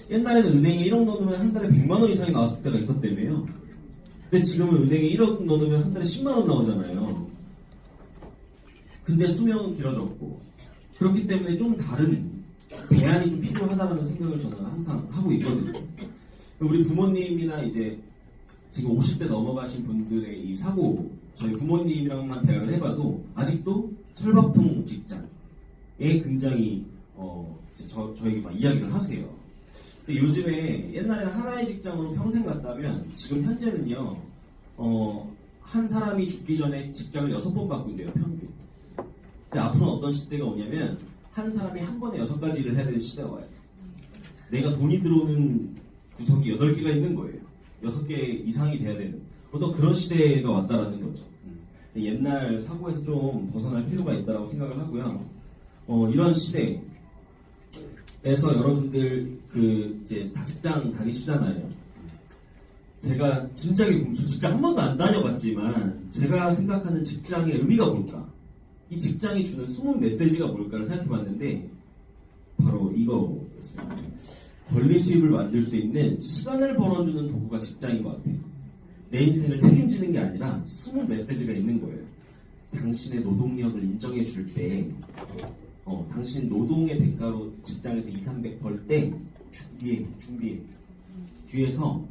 옛날에는 은행에 1억 넣으면 한 달에 100만 원 이상이 나왔을 때가 있었다며요. 근데 지금은 은행에 1억 넣으면 한 달에 10만 원 나오잖아요. 근데 수명은 길어졌고, 그렇기 때문에 좀 다른 대안이 좀 필요하다는 생각을 저는 항상 하고 있거든요. 우리 부모님이나 이제 지금 50대 넘어가신 분들의 이 사고, 저희 부모님이랑만 대화를 해봐도 아직도 철밥통 직장에 굉장히 저에게 막 이야기를 하세요. 근데 요즘에 옛날에는 하나의 직장으로 평생 갔다면 지금 현재는요, 한 사람이 죽기 전에 직장을 6번 바꾼대요, 평균. 근데 앞으로는 어떤 시대가 오냐면 한 사람이 한 번에 6가지 일을 해야 되는 시대가 와요. 내가 돈이 들어오는 구석이 8개가 있는 거예요. 6개 이상이 돼야 되는 어떤 그런 시대가 왔다라는 거죠. 옛날 사고에서 좀 벗어날 필요가 있다고 생각을 하고요. 이런 시대에서 여러분들 이제 다 직장 다니시잖아요. 제가 진작에 직장 한 번도 안 다녀봤지만 제가 생각하는 직장의 의미가 뭘까? 이 직장이 주는 숨은 메시지가 뭘까를 생각해봤는데 바로 이거였어요. 권리 수입을 만들 수 있는 시간을 벌어주는 도구가 직장인 것 같아요. 내 인생을 책임지는 게 아니라 숨은 메시지가 있는 거예요. 당신의 노동력을 인정해 줄 때, 당신 노동의 대가로 직장에서 2, 300 벌 때 준비해. 뒤에서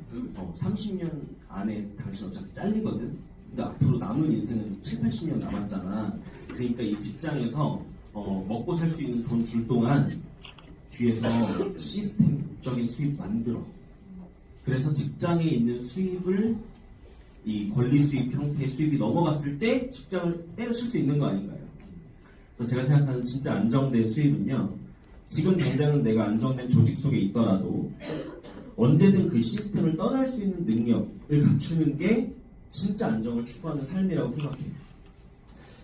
30년 안에 당신 어차피 잘리거든. 근데 앞으로 남은 인생은 7, 80년 남았잖아. 그러니까 이 직장에서 먹고 살 수 있는 돈 줄 동안 뒤에서 시스템적인 수입 만들어. 그래서 직장에 있는 수입을 이 권리 수입 형태의 수입이 넘어갔을 때 직장을 때려칠 수 있는 거 아닌가요? 그래서 제가 생각하는 진짜 안정된 수입은요, 지금 당장은 내가 안정된 조직 속에 있더라도 언제든 그 시스템을 떠날 수 있는 능력을 갖추는 게 진짜 안정을 추구하는 삶이라고 생각해요.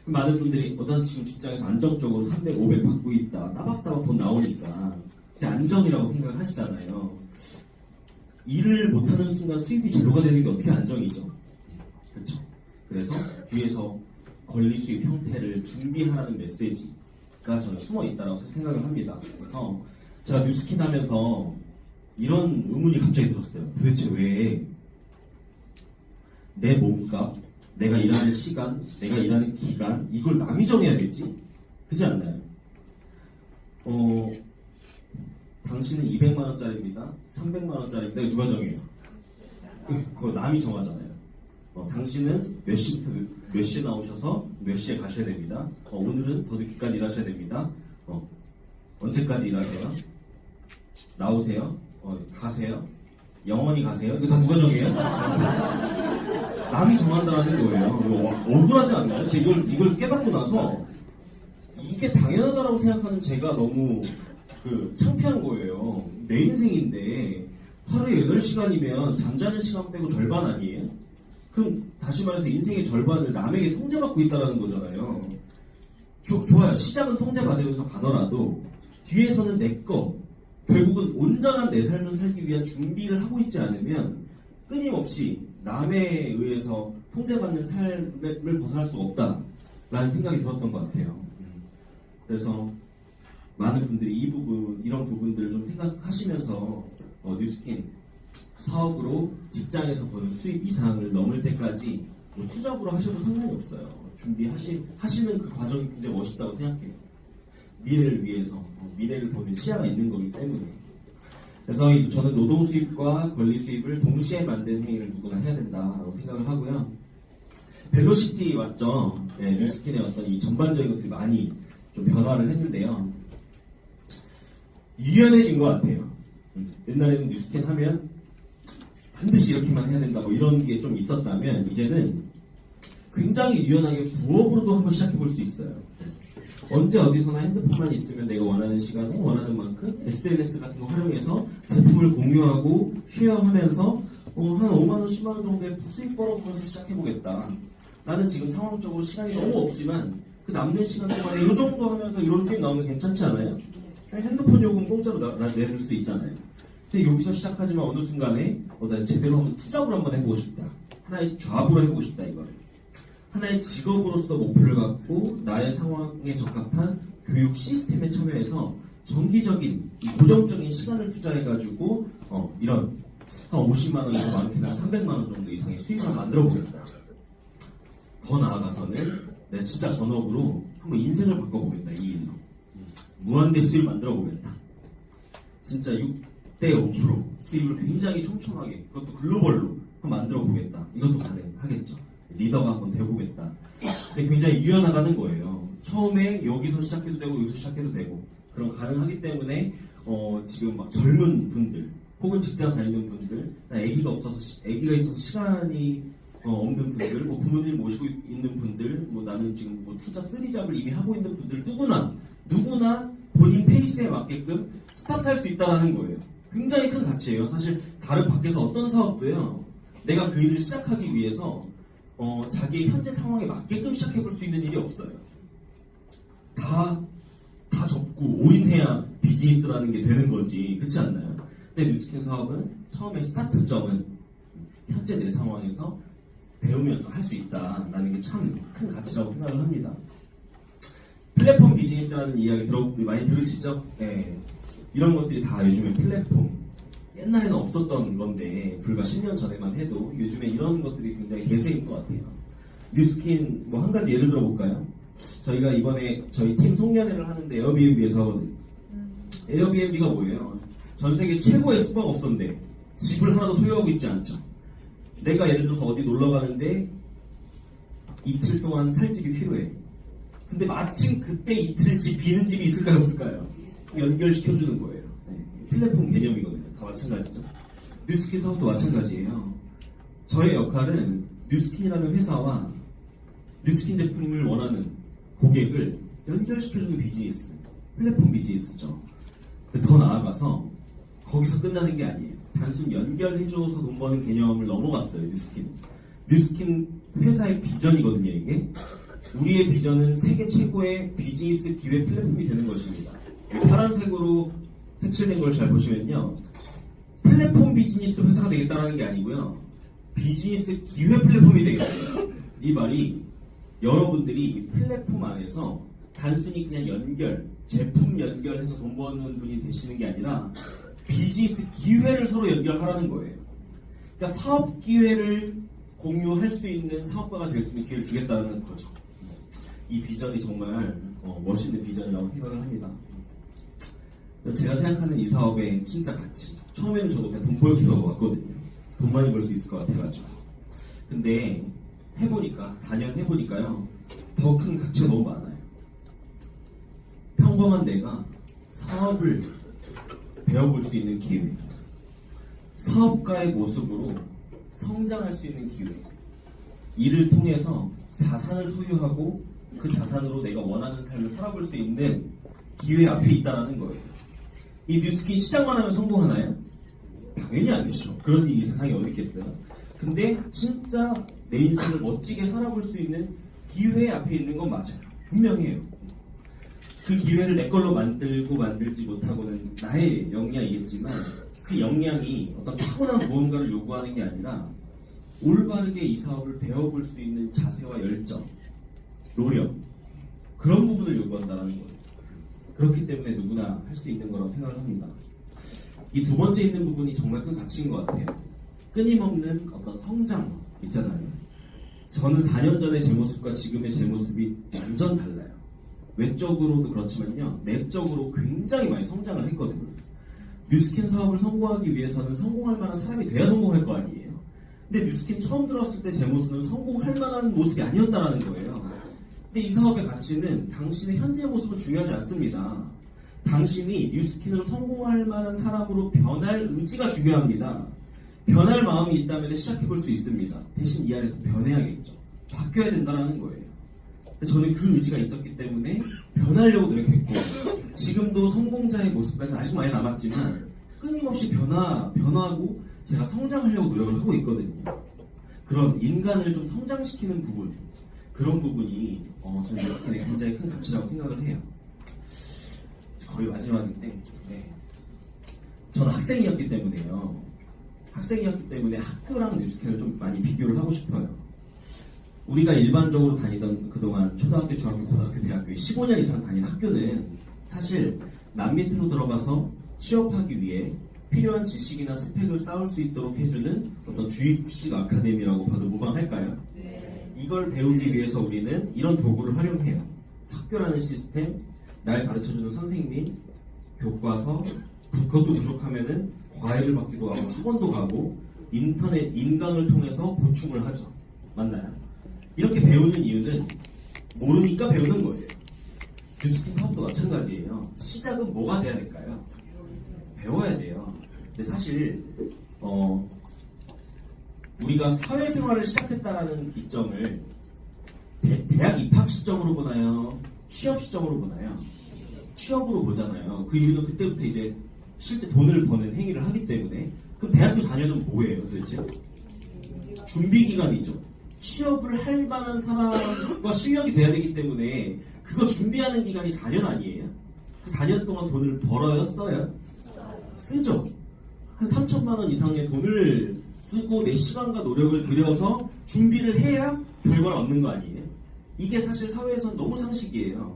많은 분들이 어떤 지금 직장에서 안정적으로 300, 500 받고 있다, 따박따박 돈 나오니까 그게 안정이라고 생각을 하시잖아요. 일을 못하는 순간 수입이 제로가 되는 게 어떻게 안정이죠? 그렇죠? 그래서 뒤에서 권리 수입 형태를 준비하라는 메시지가 저는 숨어 있다고 생각을 합니다. 그래서 제가 뉴스킨 하면서 이런 의문이 갑자기 들었어요. 도대체 왜 내 몸값, 내가 일하는 시간, 내가 일하는 기간, 이걸 남이 정해야겠지? 그렇지 않나요? 당신은 200만원짜리입니다. 300만원짜리입니다. 이거 누가 정해요? 그거 남이 정하잖아요. 당신은 몇 시부터 몇 시에 나오셔서 몇 시에 가셔야 됩니다. 오늘은 더 늦게까지 일하셔야 됩니다. 언제까지 일하세요? 나오세요? 가세요? 영원히 가세요? 이거 다 누가 정해요? 남이 정한다는 거예요. 억울하지 않나요? 이걸 깨닫고 나서 이게 당연하다라고 생각하는 제가 너무 창피한 거예요. 내 인생인데 하루에 8시간이면 잠자는 시간 빼고 절반 아니에요? 그럼 다시 말해서 인생의 절반을 남에게 통제받고 있다는 거잖아요. 좋아요. 시작은 통제받으면서 가더라도 뒤에서는 내 거, 결국은 온전한 내 삶을 살기 위한 준비를 하고 있지 않으면 끊임없이 남에 의해서 통제받는 삶을 벗어날 수가 없다라는 생각이 들었던 것 같아요. 그래서 많은 분들이 이런 부분들을 좀 생각하시면서 뉴스킨 사업으로 직장에서 버는 수입 이상을 넘을 때까지 투잡으로 하셔도 상관이 없어요. 준비하시는 그 과정이 굉장히 멋있다고 생각해요. 미래를 위해서, 미래를 보는 시야가 있는 거기 때문에. 그래서 저는 노동 수입과 권리 수입을 동시에 만드는 행위를 누구나 해야 된다고 생각을 하고요. 벨로시티 왔죠? 네, 뉴스킨의 어떤 이 전반적인 것들이 많이 좀 변화를 했는데요. 유연해진 것 같아요. 옛날에는 뉴스킨 하면 반드시 이렇게만 해야 된다, 이런 게 좀 있었다면 이제는 굉장히 유연하게 부업으로도 한번 시작해 볼 수 있어요. 언제 어디서나 핸드폰만 있으면 내가 원하는 시간에 원하는 만큼 SNS 같은 거 활용해서 제품을 공유하고 쉐어하면서 한 5만원, 10만원 정도의 수익 벌어보면서 시작해보겠다. 나는 지금 상황적으로 시간이 너무 없지만 그 남는 시간 동안에 이 정도 하면서 이런 수익 나오면 괜찮지 않아요? 핸드폰 요금 공짜로 내줄 수 있잖아요. 근데 여기서 시작하지만 어느 순간에 나 제대로 한번 투잡을 한번 해보고 싶다. 하나의 잡으로 해보고 싶다, 이거를. 하나의 직업으로서 목표를 갖고 나의 상황에 적합한 교육 시스템에 참여해서 정기적인, 고정적인 시간을 투자해가지고 이런 한 50만원에서 많게는 한 300만원 정도 이상의 수익을 만들어보겠다. 더 나아가서는 내가 진짜 전업으로 한번 인생을 바꿔보겠다, 이 일로. 무한대 수익을 만들어보겠다. 진짜 6대 5% 수익을 굉장히 촘촘하게, 그것도 글로벌로 한번 만들어보겠다. 이것도 가능하겠죠. 리더가 한번 되어보겠다. 근데 굉장히 유연하다는 거예요. 처음에 여기서 시작해도 되고 여기서 시작해도 되고 그럼 가능하기 때문에 지금 막 젊은 분들 혹은 직장 다니는 분들, 아기가 있어서 시간이 없는 분들, 뭐 부모님 모시고 있는 분들, 뭐 나는 지금 뭐 투자 3잡을 이미 하고 있는 분들, 누구나 본인 페이스에 맞게끔 스타트할 수 있다는 거예요. 굉장히 큰 가치예요. 사실 다른 밖에서 어떤 사업도요, 내가 그 일을 시작하기 위해서 자기의 현재 상황에 맞게끔 시작해볼 수 있는 일이 없어요. 다 접고 올인해야 비즈니스라는 게 되는 거지. 그렇지 않나요? 근데 뉴스킨 사업은 처음에 스타트점은 현재 내 상황에서 배우면서 할 수 있다라는 게 참 큰 가치라고 생각을 합니다. 플랫폼 비즈니스라는 이야기 많이 들으시죠? 네. 이런 것들이 다 요즘에 플랫폼, 옛날에는 없었던 건데 불과 10년 전에만 해도 요즘에 이런 것들이 굉장히 대세인 것 같아요. 뉴스킨 뭐 한 가지 예를 들어볼까요? 저희가 이번에 저희 팀 송년회를 하는데 에어비앤비에서 하거든요. 에어비앤비가 뭐예요? 전 세계 최고의 숙박업소인데 집을 하나도 소유하고 있지 않죠. 내가 예를 들어서 어디 놀러 가는데 이틀 동안 살 집이 필요해. 근데 마침 그때 이틀 비는 집이 있을까요, 없을까요? 연결시켜주는 거예요. 네. 플랫폼 개념이거든요. 다 마찬가지죠. 뉴스킨 사업도 마찬가지예요. 저의 역할은 뉴스킨이라는 회사와 뉴스킨 제품을 원하는 고객을 연결시켜주는 비즈니스, 플랫폼 비즈니스죠. 더 나아가서 거기서 끝나는 게 아니에요. 단순 연결해줘서 돈 버는 개념을 넘어갔어요, 뉴스킨. 뉴스킨 회사의 비전이거든요, 이게. 우리의 비전은 세계 최고의 비즈니스 기회 플랫폼이 되는 것입니다. 파란색으로 색칠된 걸 잘 보시면요. 플랫폼 비즈니스 회사가 되겠다는 게 아니고요. 비즈니스 기회 플랫폼이 되겠다. 이 말이 여러분들이 플랫폼 안에서 단순히 그냥 제품 연결해서 돈 버는 분이 되시는 게 아니라 비즈니스 기회를 서로 연결하라는 거예요. 그러니까 사업 기회를 공유할 수 있는 사업가가 될 수 있는 기회를 주겠다는 거죠. 이 비전이 정말 멋있는 비전이라고 생각을 합니다. 제가 생각하는 이 사업의 진짜 가치. 처음에는 저도 그냥 돈 벌고 싶다고 왔거든요. 돈 많이 벌 수 있을 것 같아가지고. 근데 4년 해보니까요. 더 큰 가치가 너무 많아요. 평범한 내가 사업을 배워볼 수 있는 기회. 사업가의 모습으로 성장할 수 있는 기회. 이를 통해서 자산을 소유하고 그 자산으로 내가 원하는 삶을 살아볼 수 있는 기회 앞에 있다는 거예요. 이 뉴스킨 시작만 하면 성공하나요? 당연히 아니죠. 그런 일이 이 세상에 어디 있겠어요. 근데 진짜 내 인생을 멋지게 살아볼 수 있는 기회 앞에 있는 건 맞아요. 분명해요. 그 기회를 내 걸로 만들지 못하고는 나의 역량이겠지만 그 역량이 어떤 타고난 무언가를 요구하는 게 아니라 올바르게 이 사업을 배워볼 수 있는 자세와 열정, 노력, 그런 부분을 요구한다는 거예요. 그렇기 때문에 누구나 할 수 있는 거라고 생각을 합니다. 이 두 번째 있는 부분이 정말 큰 가치인 것 같아요. 끊임없는 어떤 성장 있잖아요. 저는 4년 전의 제 모습과 지금의 제 모습이 완전 달라요. 외적으로도 그렇지만요, 내적으로 굉장히 많이 성장을 했거든요. 뉴스킨 사업을 성공하기 위해서는 성공할 만한 사람이 돼야 성공할 거 아니에요. 근데 뉴스킨 처음 들어왔을 때 제 모습은 성공할 만한 모습이 아니었다는 거예요. 근데 이 사업의 가치는 당신의 현재 모습은 중요하지 않습니다. 당신이 뉴스킨으로 성공할 만한 사람으로 변할 의지가 중요합니다. 변할 마음이 있다면 시작해볼 수 있습니다. 대신 이 안에서 변해야겠죠. 바뀌어야 된다는 거예요. 저는 그 의지가 있었기 때문에 변하려고 노력했고, 지금도 성공자의 모습까지 아직 많이 남았지만 끊임없이 변화하고 제가 성장하려고 노력을 하고 있거든요. 그런 인간을 좀 성장시키는 부분, 그런 부분이 저는 뉴스킨에 굉장히 큰 가치라고 생각을 해요. 거의 마지막인데, 저는 학생이었기 때문에요. 학생이었기 때문에 학교랑 뉴스킨을 좀 많이 비교를 하고 싶어요. 우리가 일반적으로 다니던 그동안 초등학교, 중학교, 고등학교, 대학교 15년 이상 다닌 학교는 사실 남 밑으로 들어가서 취업하기 위해 필요한 지식이나 스펙을 쌓을 수 있도록 해주는 어떤 주입식 아카데미라고 봐도 무방할까요? 네. 이걸 배우기 위해서 우리는 이런 도구를 활용해요. 학교라는 시스템, 날 가르쳐주는 선생님, 교과서, 그것도 부족하면은 과외를 받기도 하고 학원도 가고 인터넷, 인강을 통해서 보충을 하죠. 맞나요? 이렇게 배우는 이유는 모르니까 배우는 거예요. 뉴스킨 사업도 마찬가지예요. 시작은 뭐가 돼야 될까요? 배워야 돼요. 근데 사실 우리가 사회생활을 시작했다라는 기점을 대학 입학 시점으로 보나요? 취업 시점으로 보나요? 취업으로 보잖아요. 그 이유는 그때부터 이제 실제 돈을 버는 행위를 하기 때문에. 그럼 대학교 4년은 뭐예요 도대체? 준비 기간이죠. 취업을 할 만한 사람과 실력이 돼야 되기 때문에 그거 준비하는 기간이 4년 아니에요? 그 4년 동안 돈을 벌어요? 써요? 쓰죠. 한 3천만 원 이상의 돈을 쓰고 내 시간과 노력을 들여서 준비를 해야 결과를 얻는 거 아니에요? 이게 사실 사회에서는 너무 상식이에요.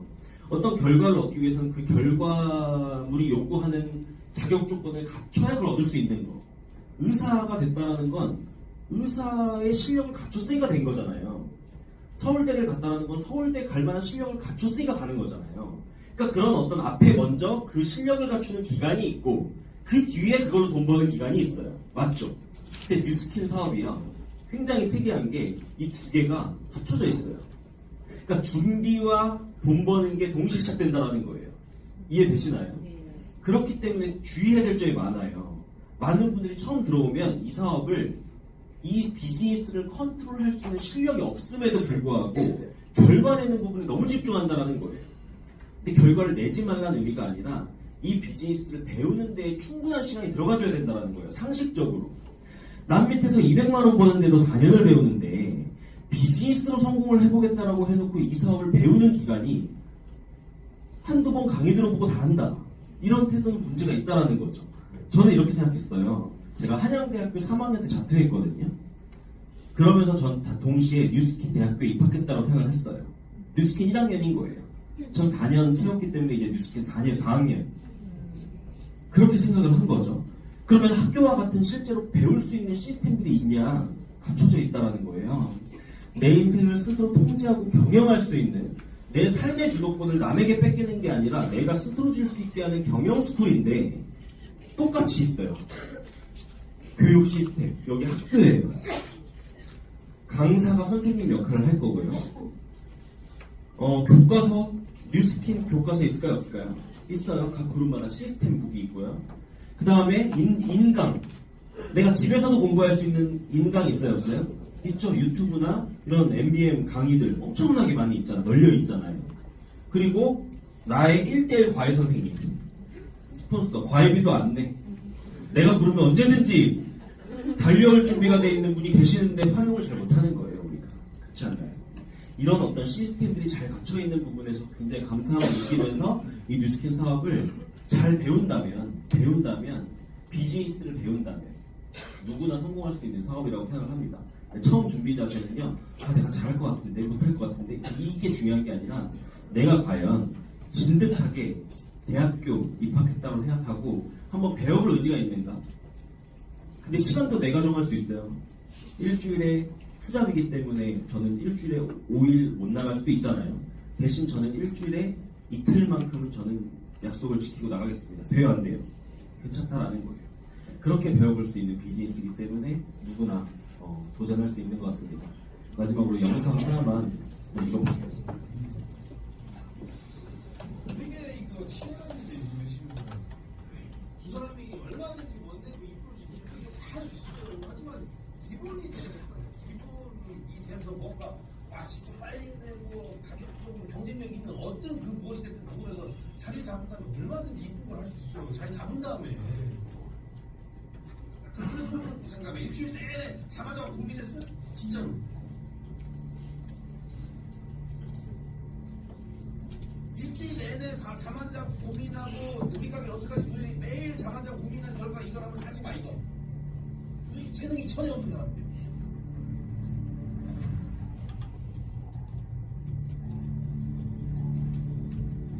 어떤 결과를 얻기 위해서는 그 결과물이 요구하는 자격 조건을 갖춰야 그걸 얻을 수 있는 거. 의사가 됐다는 건 의사의 실력을 갖췄으니까 된 거잖아요. 서울대를 갔다는 건 서울대 갈 만한 실력을 갖췄으니까 가는 거잖아요. 그러니까 그런 어떤 앞에 먼저 그 실력을 갖추는 기간이 있고 그 뒤에 그걸로 돈 버는 기간이 있어요. 맞죠? 근데 뉴스킨 사업이요. 굉장히 특이한 게 이 두 개가 합쳐져 있어요. 그러니까 준비와 돈 버는 게 동시에 시작된다는 거예요. 이해되시나요? 그렇기 때문에 주의해야 될 점이 많아요. 많은 분들이 처음 들어오면 이 사업을 이 비즈니스를 컨트롤할 수 있는 실력이 없음에도 불구하고 결과 내는 부분에 너무 집중한다는 거예요. 근데 결과를 내지 말라는 의미가 아니라 이 비즈니스를 배우는 데에 충분한 시간이 들어가줘야 된다는 거예요. 상식적으로. 남 밑에서 200만 원 버는데도 4년을 배우는데 비즈니스로 성공을 해보겠다라고 해놓고 이 사업을 배우는 기간이 한두 번 강의 들어보고 다 한다. 이런 태도는 문제가 있다는 거죠. 저는 이렇게 생각했어요. 제가 한양대학교 3학년 때 자퇴했거든요. 그러면서 전 다 동시에 뉴스킨 대학교에 입학했다고 생각을 했어요. 뉴스킨 1학년인 거예요. 전 4년 채웠기 때문에 이제 뉴스킨 4학년. 그렇게 생각을 한 거죠. 그러면 학교와 같은 실제로 배울 수 있는 시스템들이 있냐? 갖춰져 있다는 거예요. 내 인생을 스스로 통제하고 경영할 수 있는 내 삶의 주도권을 남에게 뺏기는 게 아니라 내가 스스로 질 수 있게 하는 경영 스쿨인데 똑같이 있어요. 교육 시스템. 여기 학교예요. 강사가 선생님 역할을 할 거고요. 교과서, 뉴스킨 교과서 있을까요? 없을까요? 있어요. 각 그룹마다 시스템북이 있고요. 그 다음에 인강. 내가 집에서도 공부할 수 있는 인강 있어요? 없어요? 있죠. 유튜브나 이런 MBM 강의들 엄청나게 많이 있잖아요. 널려 있잖아요. 그리고 나의 1대1 과외 선생님. 스폰서. 과외비도 안 내. 내가 그러면 언제든지 달려올 준비가 돼 있는 분이 계시는데 활용을 잘 못하는 거예요. 우리가. 그렇지 않나요? 이런 어떤 시스템들이 잘 갖춰 있는 부분에서 굉장히 감사함을 느끼면서 이 뉴스킨 사업을 잘 배운다면 비즈니스를 배운다면 누구나 성공할 수 있는 사업이라고 생각을 합니다. 처음 준비 자세는요, 내가 잘할 것 같은데 못할 것 같은데 이게 중요한 게 아니라 내가 과연 진득하게 대학교 입학했다고 생각하고 한번 배워볼 의지가 있는가. 근데 시간도 내가 정할 수 있어요. 일주일에 투잡이기 때문에 저는 일주일에 5일 못 나갈 수도 있잖아요. 대신 저는 일주일에 이틀만큼은 저는 약속을 지키고 나가겠습니다. 돼요 안 돼요? 괜찮다라는 거예요. 그렇게 배워볼 수 있는 비즈니스이기 때문에 누구나 도전할 수 있는 것 같습니다. 마지막으로 영상 하나만 읽어볼게요. 되게 이거 치열한데 두 사람이 얼마든지 뭔데도 이끌어지고 다 할 수 있어요. 하지만 기본이 되는 거예요. 기본이 돼서 뭔가 맛있고 빨리 되고 가격적으로 경쟁력 있는 어떤 그 무엇이 됐든 그거에서 자리 잡은 다음에 얼마든지 이쁜 걸 할 수 있어요. 자리 잡은 다음에 스스로 놓고 생각하면 일주일 내내 잠안 고민했어? 진짜로. 일주일 내내 잠 안 자고 고민하고 우리 가게 어떡하지? 우리 매일 잠 안 자고 고민한 결과 이거라면 하지 마 이거. 우리 재능이 전혀 없는 사람들.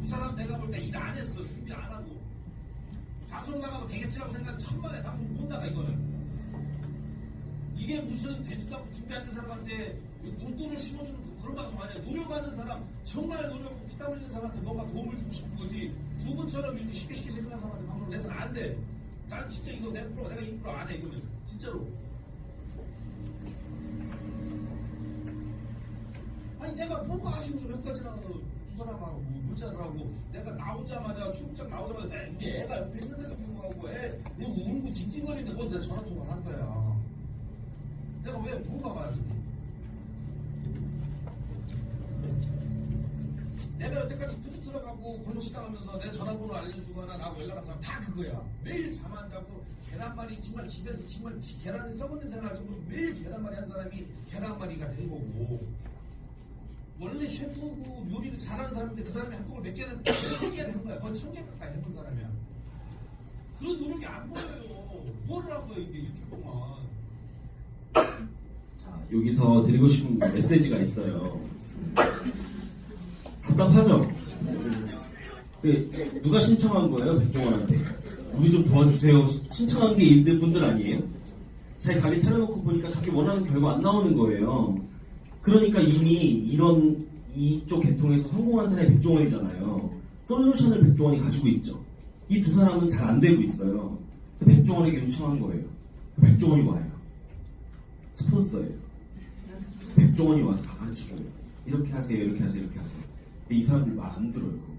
그 사람 내가 볼 때 일 안 했어. 준비 안 하고. 방송 나가면 되겠지라고 생각하면 천만에 방송 못 나가 이거는. 이게 무슨 되지도 않고 준비 안 된 사람한테 용돈을 심어주는 그런 방송 아니야. 노력하는 사람, 정말 노력하고 피 땀 흘리는 사람한테 뭔가 도움을 주고 싶은 거지. 두 분처럼 이렇게 쉽게 생각하는 사람한테 방송을 내서는 안 돼. 나는 진짜 이거 내 프로 내가 2% 안 해 이거는. 진짜로. 아니 내가 뭐가 아쉬워서 몇 가지 나가서 두 사람하고 하고 문자를 하고 내가 나오자마자 출국장 나오자마자 우리 애가 옆에 있는데도 불구하고 애 울고 징징거리는데 거기서 내가 전화 통화를 한 거야. 내가 왜 뭐가 말해줄게. 내가 여태까지 푸드 들어가고 골목식당 하면서 내 전화번호 알려주거나 나하고 연락한 사람 다 그거야. 매일 잠 안 자고 계란말이 정말 집에서 정말 계란이 썩은 냄새 날 정도로 매일 계란말이 한 사람이 계란말이가 된 거고, 원래 셰프고 요리를 잘하는 사람인데 그 사람이 한국을 몇 개는 100개를 한 거야. 거의 1000개 가까이 해본 사람이야. 그런 노력이 안 보여요. 뭐를 한 거야 이게 일주일 동안. 자, 여기서 드리고 싶은 메시지가 있어요. 답답하죠? 누가 신청한 거예요, 백종원한테? 우리 좀 도와주세요. 신청한 게 이분들 아니에요? 자기 가게 차려놓고 보니까 자기 원하는 결과 안 나오는 거예요. 그러니까 이미 이쪽 계통에서 성공한 사람이 백종원이잖아요. 솔루션을 백종원이 가지고 있죠. 이 두 사람은 잘 안 되고 있어요. 백종원에게 요청한 거예요. 백종원이 와요. 스폰서예요. 백종원이 와서 다 가르쳐줘요. 이렇게 하세요, 이렇게 하세요, 이렇게 하세요. 근데 이 사람들 말 안 들어요.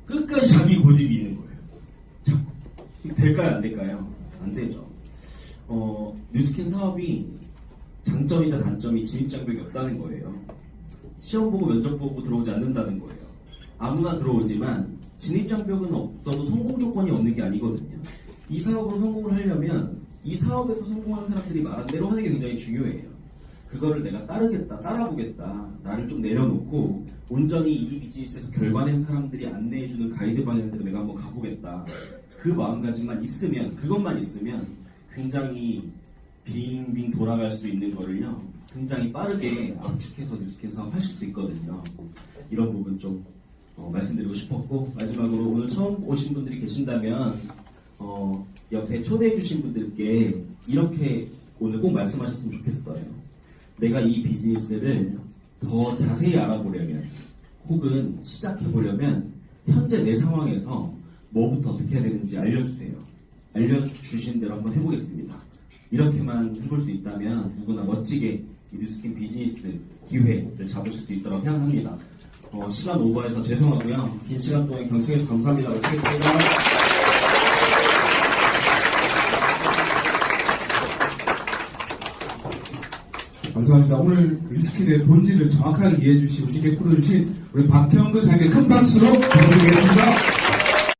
끝까지 자기 고집이 있는 거예요. 자, 이거 될까요, 안 될까요? 안 되죠. 뉴스킨 사업이 장점이자 단점이 진입장벽이 없다는 거예요. 시험 보고 면접 보고 들어오지 않는다는 거예요. 아무나 들어오지만 진입장벽은 없어도 성공 조건이 없는 게 아니거든요. 이 사업으로 성공을 하려면 이 사업에서 성공하는 사람들이 말한 대로 하는 게 굉장히 중요해요. 그거를 내가 따르겠다, 따라보겠다, 나를 좀 내려놓고 온전히 이 비즈니스에서 결과낸 사람들이 안내해주는 가이드 방향대로 내가 한번 가보겠다. 그 마음가짐만 있으면, 그것만 있으면 굉장히 빙빙 돌아갈 수 있는 거를요, 굉장히 빠르게 압축해서 뉴스킨 사업 하실 수 있거든요. 이런 부분 좀 말씀드리고 싶었고, 마지막으로 오늘 처음 오신 분들이 계신다면 옆에 초대해 주신 분들께 이렇게 오늘 꼭 말씀하셨으면 좋겠어요. 내가 이 비즈니스를 더 자세히 알아보려면 혹은 시작해보려면 현재 내 상황에서 뭐부터 어떻게 해야 되는지 알려주세요. 알려주신 대로 한번 해보겠습니다. 이렇게만 해볼 수 있다면 누구나 멋지게 이 뉴스킨 비즈니스 기회를 잡으실 수 있도록 향합니다. 시간 오버해서 죄송하고요. 긴 시간 동안 경청해서 감사합니다. 마치겠습니다. 감사합니다. 오늘 뉴스킨의 본질을 정확하게 이해해 주시고 쉽게 풀어주신 우리 박형근 사장님께 큰 박수로 감사드리겠습니다.